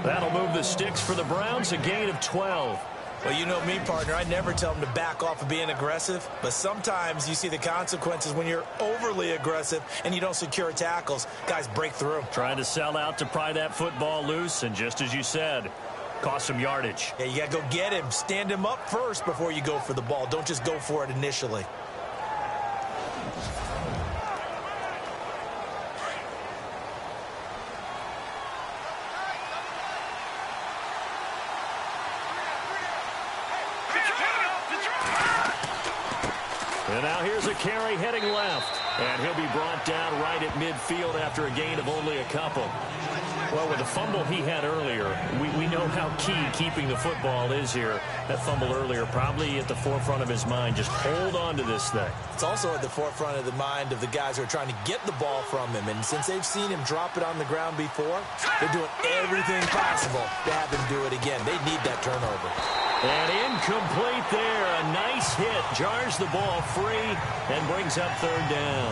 That'll move the sticks for the Browns, a gain of 12. Well, you know me, partner. I never tell them to back off of being aggressive, but sometimes you see the consequences when you're overly aggressive and you don't secure tackles. Guys break through. Trying to sell out to pry that football loose, and just as you said, cost some yardage. Yeah, you got to go get him. Stand him up first before you go for the ball. Don't just go for it initially. And now here's a carry heading left. And he'll be brought down right at midfield after a gain of only a couple. Well, with the fumble he had earlier, we know how key keeping the football is here. That fumble earlier probably at the forefront of his mind. Just hold on to this thing. It's also at the forefront of the mind of the guys who are trying to get the ball from him. And since they've seen him drop it on the ground before, they're doing everything possible to have him do it again. They need that turnover. And incomplete there. A nice hit. Jars the ball free and brings up third down.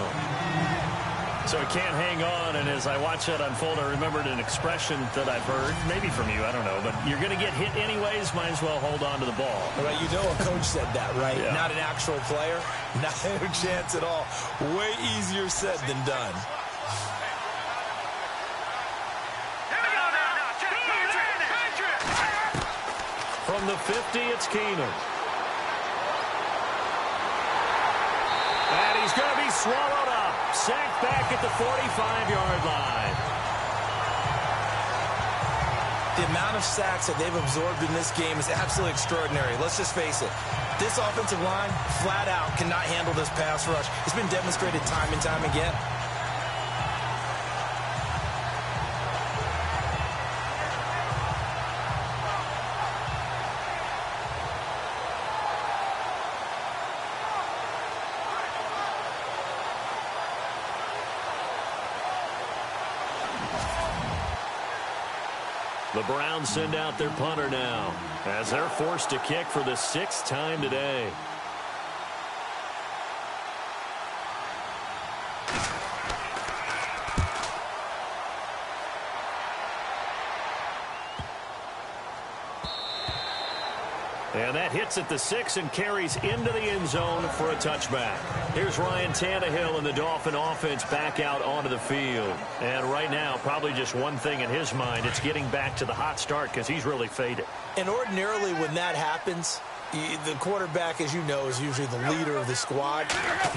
So he can't hang on, and as I watch that unfold, I remembered an expression that I've heard, maybe from you, I don't know, but you're going to get hit anyways, might as well hold on to the ball. Right, you know a coach said that, right? Yeah. Not an actual player, not a chance at all. Way easier said than done. From the 50, it's Keenum. And he's going to be swallowed up. Sacked back at the 45-yard line. The amount of sacks that they've absorbed in this game is absolutely extraordinary. Let's just face it. This offensive line, flat out, cannot handle this pass rush. It's been demonstrated time and time again. The Browns send out their punter now as they're forced to kick for the 6th time today. And that hits at the 6 and carries into the end zone for a touchback. Here's Ryan Tannehill and the Dolphin offense back out onto the field. And right now, probably just one thing in his mind. It's getting back to the hot start because he's really faded. And ordinarily when that happens, the quarterback, as you know, is usually the leader of the squad.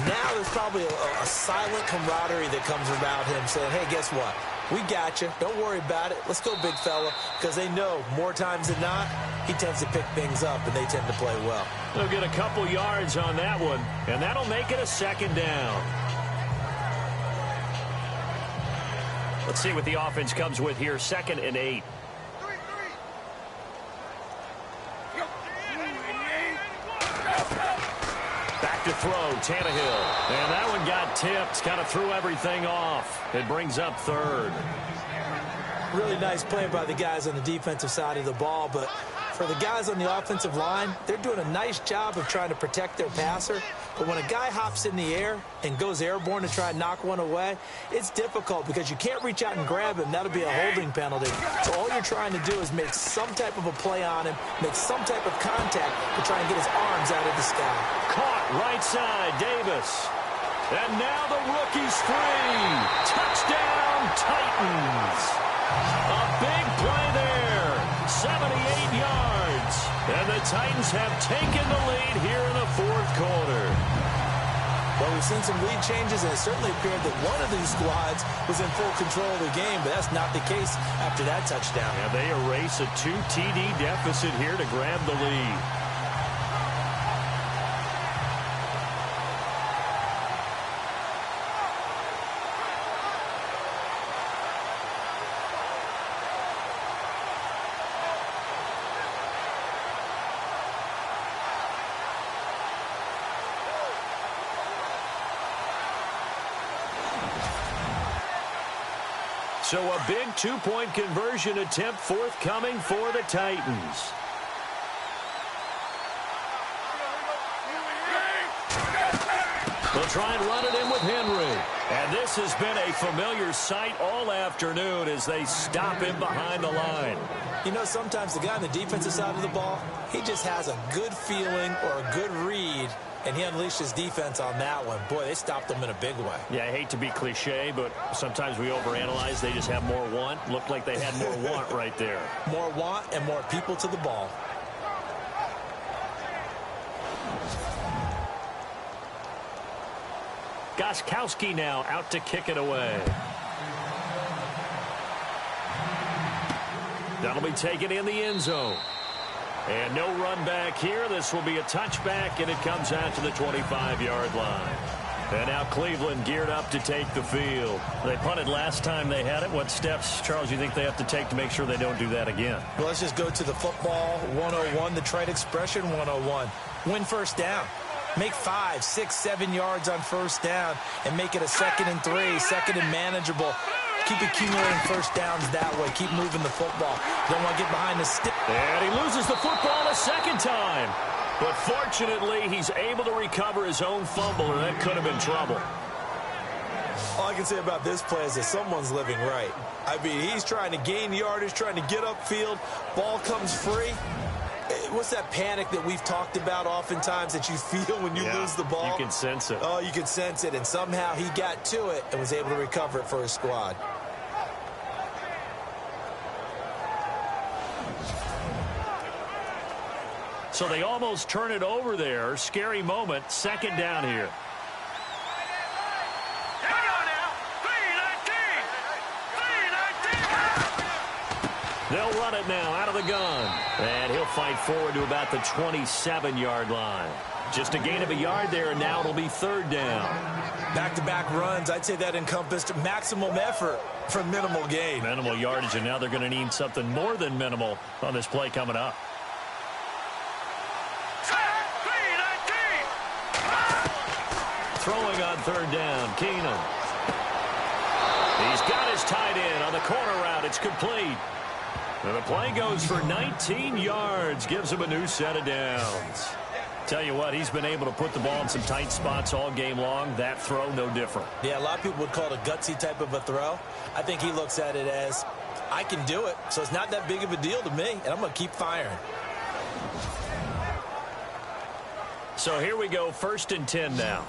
Now there's probably a silent camaraderie that comes around him saying, hey, guess what? We got you. Don't worry about it. Let's go, big fella. Because they know more times than not, he tends to pick things up, and they tend to play well. They'll get a couple yards on that one, and that'll make it a 2nd down. Let's see what the offense comes with here. 2nd and 8. Back to throw, Tannehill. And that one got tipped. Kind of threw everything off. It brings up 3rd. Really nice play by the guys on the defensive side of the ball, but for the guys on the offensive line, they're doing a nice job of trying to protect their passer. But when a guy hops in the air and goes airborne to try and knock one away, it's difficult because you can't reach out and grab him. That'll be a holding penalty. So all you're trying to do is make some type of a play on him, make some type of contact to try and get his arms out of the sky. Caught right side, Davis. And now the rookie's free. Touchdown, Titans. A big play there. 78 yards. And the Titans have taken the lead here in the 4th quarter. Well, we've seen some lead changes, and it certainly appeared that one of these squads was in full control of the game, but that's not the case after that touchdown. Yeah, they erase a 2 TD deficit here to grab the lead. So a big 2-point conversion attempt forthcoming for the Titans. They'll try and run it in with Henry. And this has been a familiar sight all afternoon as they stop him behind the line. You know, sometimes the guy on the defensive side of the ball, he just has a good feeling or a good read, and he unleashed his defense on that one. Boy, they stopped him in a big way. Yeah, I hate to be cliche, but sometimes we overanalyze. They just have more want. Looked like they had more want right there. More want and more people to the ball. Gostkowski now out to kick it away. That'll be taken in the end zone. And no run back here. This will be a touchback, and it comes out to the 25-yard line. And now Cleveland geared up to take the field. They punted last time they had it. What steps, Charles, you think they have to take to make sure they don't do that again? Well, let's just go to the football 101, the trite expression 101. Win first down. Make 5, 6, 7 yards on first down and make it a 2nd and 3, 2nd and manageable. Keep accumulating first downs that way. Keep moving the football. Don't want to get behind the stick. And he loses the football a second time. But fortunately, he's able to recover his own fumble, or that could have been trouble. All I can say about this play is that someone's living right. I mean, he's trying to gain yardage, trying to get upfield. Ball comes free. What's that panic that we've talked about oftentimes that you feel when you lose the ball? You can sense it. Oh, you can sense it. And somehow he got to it and was able to recover it for his squad. So they almost turn it over there. Scary moment. 2nd down here. They'll run it now out of the gun. And he'll fight forward to about the 27-yard line. Just a gain of a yard there, and now it'll be 3rd down. Back-to-back runs, I'd say that encompassed maximum effort for minimal gain. Minimal yardage, and now they're going to need something more than minimal on this play coming up. Throwing on 3rd down, Keenum. He's got his tight end on the corner route. It's complete. And the play goes for 19 yards, gives him a new set of downs. Tell you what, he's been able to put the ball in some tight spots all game long. That throw, no different. Yeah, a lot of people would call it a gutsy type of a throw. I think he looks at it as, I can do it, so it's not that big of a deal to me, and I'm going to keep firing. So here we go, 1st and 10 now.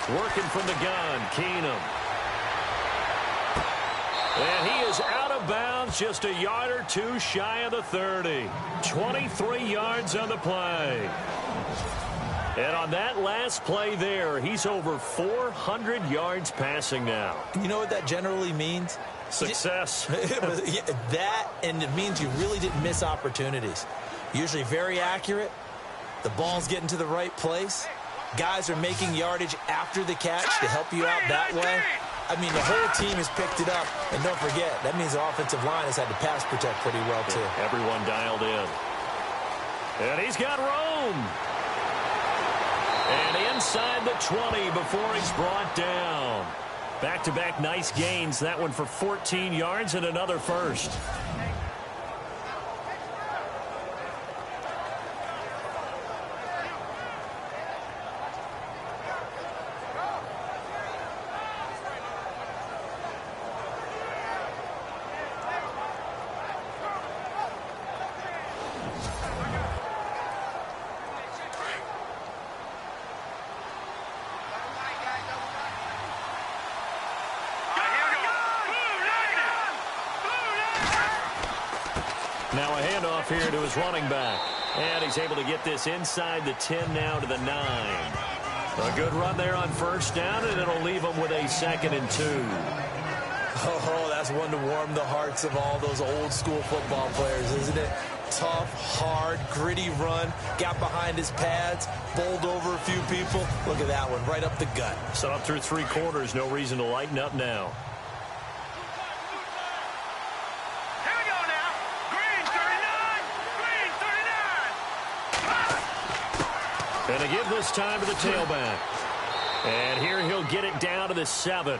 Working from the gun, Keenum. And he is out of bounds, just a yard or two shy of the 30. 23 yards on the play. And on that last play there, he's over 400 yards passing now. You know what that generally means? Success. That, and it means you really didn't miss opportunities. Usually very accurate. The ball's getting to the right place. Guys are making yardage after the catch to help you out that way. I mean, the whole team has picked it up. And don't forget, that means the offensive line has had to pass protect pretty well, too. Everyone dialed in. And he's got room. And inside the 20 before he's brought down. Back-to-back nice gains. That one for 14 yards and another first. Now a handoff here to his running back. And he's able to get this inside the 10 now to the 9. A good run there on 1st down, and it'll leave him with a 2nd and 2. Oh, that's one to warm the hearts of all those old school football players, isn't it? Tough, hard, gritty run. Got behind his pads, bowled over a few people. Look at that one, right up the gut. So up through 3 quarters, no reason to lighten up now. And to give this time to the tailback. And here he'll get it down to the 7.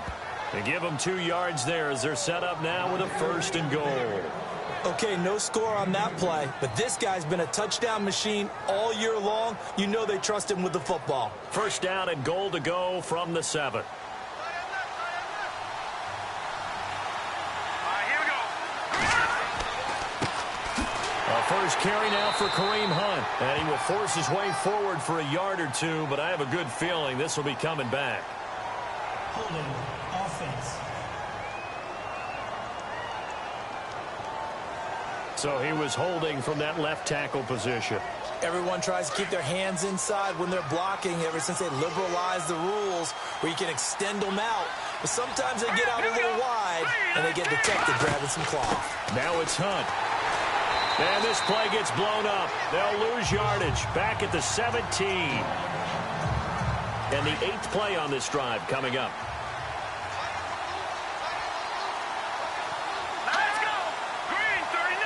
And give them 2 yards there as they're set up now with a 1st and goal. Okay, no score on that play, but this guy's been a touchdown machine all year long. You know they trust him with the football. First down and goal to go from the 7. First carry now for Kareem Hunt. And he will force his way forward for a yard or two, but I have a good feeling this will be coming back. Holding offense. So he was holding from that left tackle position. Everyone tries to keep their hands inside when they're blocking ever since they liberalized the rules where you can extend them out. But sometimes they get out a little wide and they get detected grabbing some cloth. Now it's Hunt. And this play gets blown up. They'll lose yardage back at the 17. And the 8th play on this drive coming up. Let's go. Green 39.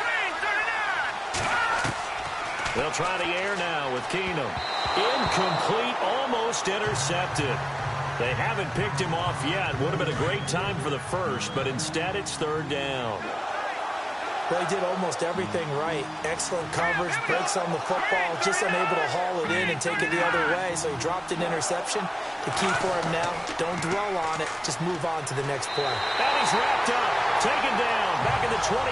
Green 39. They'll try the air now with Keenum. Incomplete, almost intercepted. They haven't picked him off yet. Would have been a great time for the first, but instead it's 3rd down. They did almost everything right. Excellent coverage, breaks on the football, just unable to haul it in and take it the other way, so he dropped an interception. The key for him now, don't dwell on it, just move on to the next play. And he's wrapped up, taken down, back at the 25.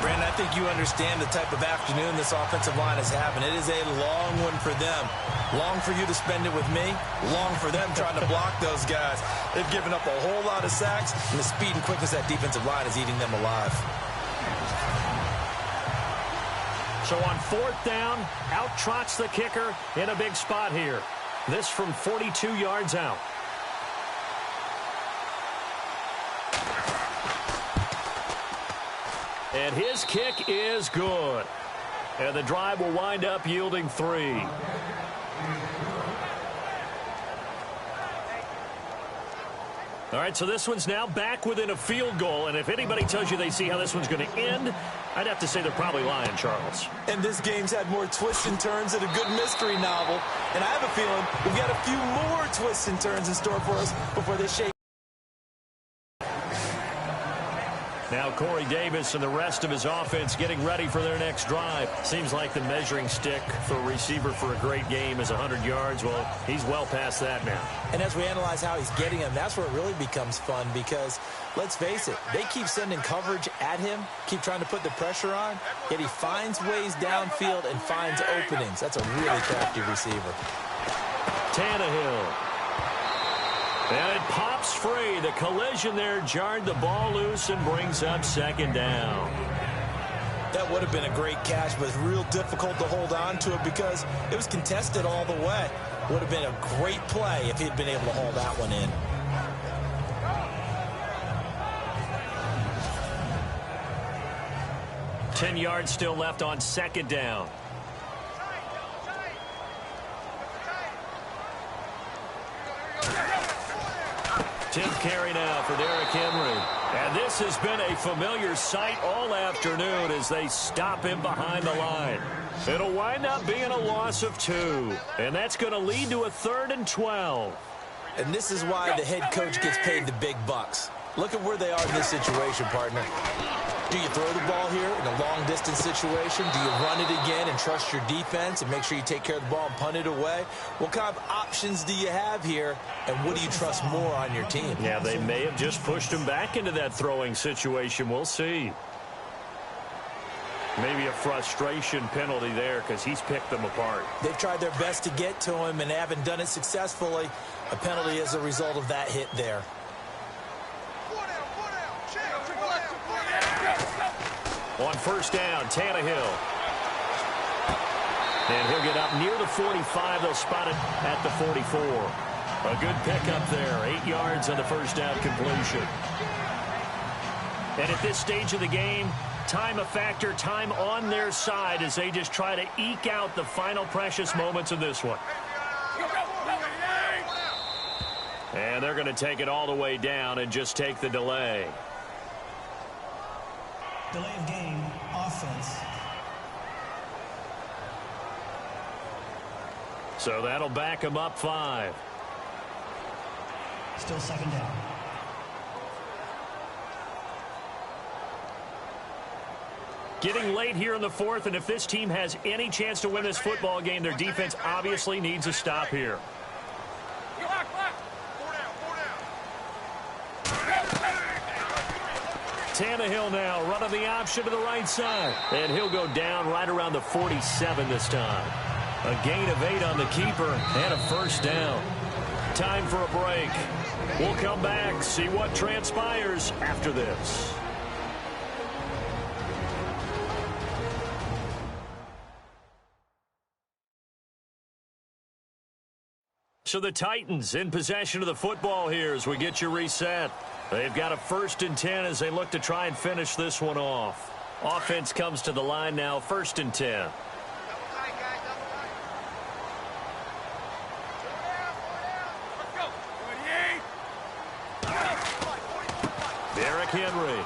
Brandon, I think you understand the type of afternoon this offensive line is having. It is a long one for them. Long for you to spend it with me. Long for them trying to block those guys. They've given up a whole lot of sacks, and the speed and quickness of that defensive line is eating them alive. So on 4th down, out trots the kicker in a big spot here. This from 42 yards out. And his kick is good. And the drive will wind up yielding 3. All right, so this one's now back within a field goal. And if anybody tells you they see how this one's going to end, I'd have to say they're probably lying, Charles. And this game's had more twists and turns than a good mystery novel. And I have a feeling we've got a few more twists and turns in store for us before they shake. Now Corey Davis and the rest of his offense getting ready for their next drive. Seems like the measuring stick for a receiver for a great game is 100 yards. Well, he's well past that now. And as we analyze how he's getting them, that's where it really becomes fun because, let's face it, they keep sending coverage at him, keep trying to put the pressure on, yet he finds ways downfield and finds openings. That's a really crafty receiver. Tannehill. And it pops free. The collision there jarred the ball loose and brings up 2nd down. That would have been a great catch, but it's real difficult to hold on to it because it was contested all the way. Would have been a great play if he'd been able to haul that one in. Ten yards still left on 2nd down. Tenth carry now for Derrick Henry. And this has been a familiar sight all afternoon as they stop him behind the line. It'll wind up being a loss of 2. And that's going to lead to a 3rd and 12. And this is why the head coach gets paid the big bucks. Look at where they are in this situation, partner. Do you throw the ball here in a long-distance situation? Do you run it again and trust your defense and make sure you take care of the ball and punt it away? What kind of options do you have here, and what do you trust more on your team? Yeah, they may have just pushed him back into that throwing situation. We'll see. Maybe a frustration penalty there because he's picked them apart. They've tried their best to get to him and haven't done it successfully. A penalty as a result of that hit there. On 1st down, Tannehill. And he'll get up near the 45. They'll spot it at the 44. A good pickup there. 8 yards on the 1st down completion. And at this stage of the game, time a factor, time on their side as they just try to eke out the final precious moments of this one. And they're going to take it all the way down and just take the delay. Delay of game, offense. So that'll back them up 5. Still 2nd down. Getting late here in the fourth, and if this team has any chance to win this football game, their defense obviously needs a stop here. Tannehill now running the option to the right side. And he'll go down right around the 47 this time. A gain of 8 on the keeper and a first down. Time for a break. We'll come back, see what transpires after this. So the Titans in possession of the football here as we get you reset. They've got a 1st and 10 as they look to try and finish this one off. Offense comes to the line now, 1st and 10. Derrick Henry.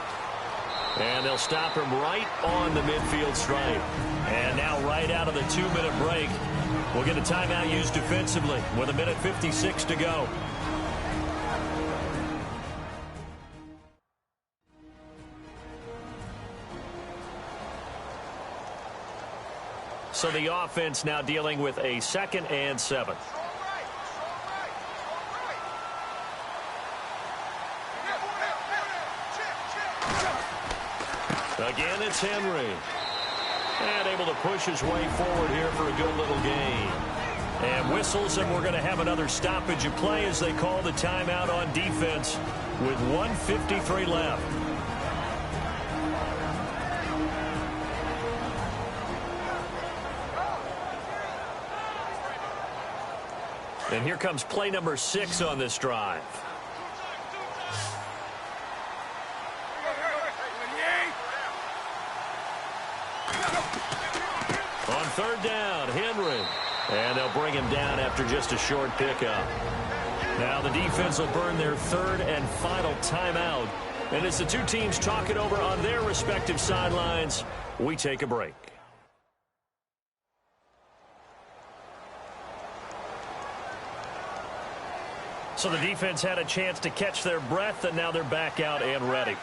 And they'll stop him right on the midfield stripe. And now right out of the 2-minute break, we'll get a timeout used defensively with 1:56 to go. So the offense now dealing with a 2nd and 7. Again, it's Henry. And able to push his way forward here for a good little gain. And whistles, and we're going to have another stoppage of play as they call the timeout on defense with 1:53 left. And here comes play number 6 on this drive. On 3rd down, Henry. And they'll bring him down after just a short pickup. Now the defense will burn their 3rd and final timeout. And as the two teams talk it over on their respective sidelines, we take a break. So the defense had a chance to catch their breath, and now they're back out and ready.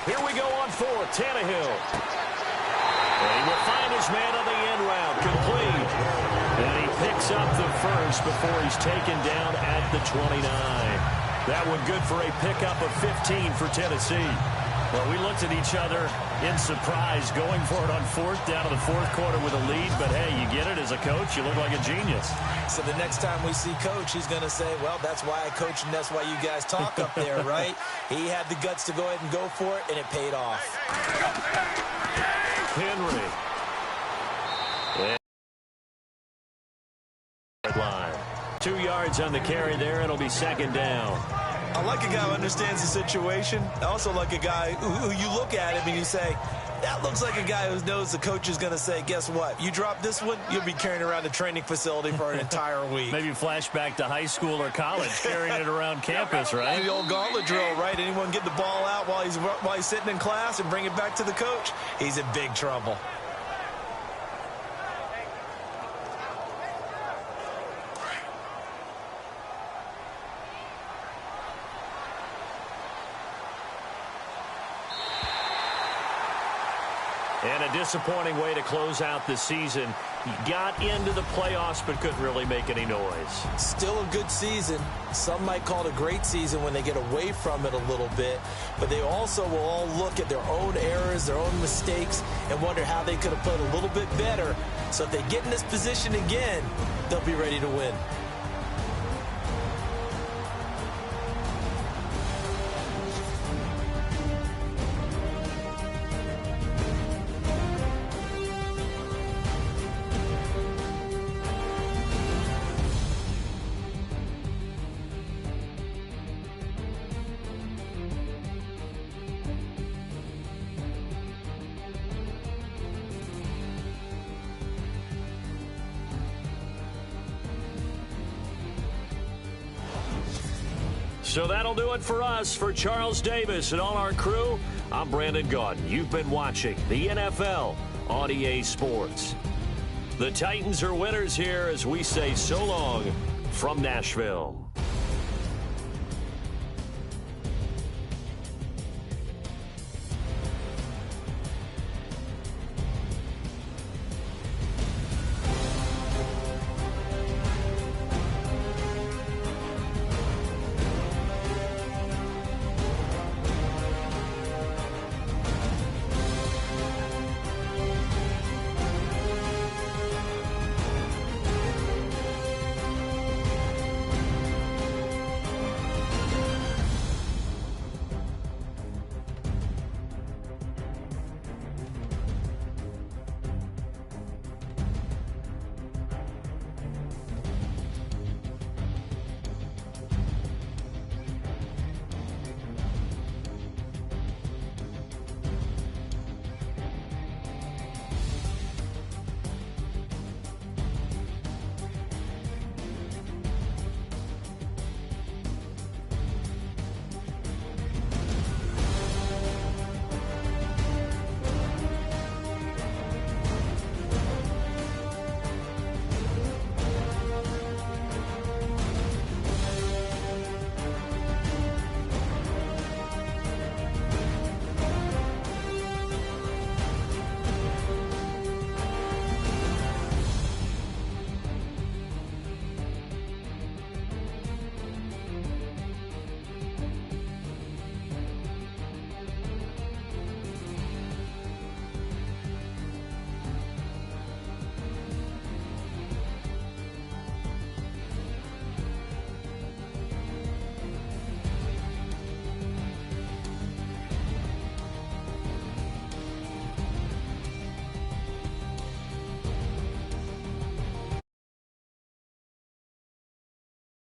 Here we go on 4th, Tannehill. And he will find his man on the end route, complete. And he picks up the first before he's taken down at the 29. That one good for a pickup of 15 for Tennessee. Well, we looked at each other in surprise going for it on 4th down to the 4th quarter with a lead. But, hey, you get it as a coach. You look like a genius. So the next time we see Coach, he's going to say, well, that's why I coach and that's why you guys talk up there, right? He had the guts to go ahead and go for it, and it paid off. Henry. Line. 2 yards on the carry there. It'll be 2nd down. I like a guy who understands the situation. I also like a guy who you look at him and you say, that looks like a guy who knows the coach is going to say, guess what? You drop this one, you'll be carrying around the training facility for an entire week. Maybe flashback to high school or college, carrying it around campus, right? The old gauntlet drill, right? Anyone get the ball out while he's sitting in class and bring it back to the coach? He's in big trouble. And a disappointing way to close out the season. He got into the playoffs but couldn't really make any noise. Still a good season. Some might call it a great season when they get away from it a little bit. But they also will all look at their own errors, their own mistakes, and wonder how they could have played a little bit better. So if they get in this position again, they'll be ready to win. So that'll do it for us. For Charles Davis and all our crew, I'm Brandon Gaudin. You've been watching the NFL on EA Sports. The Titans are winners here as we say so long from Nashville.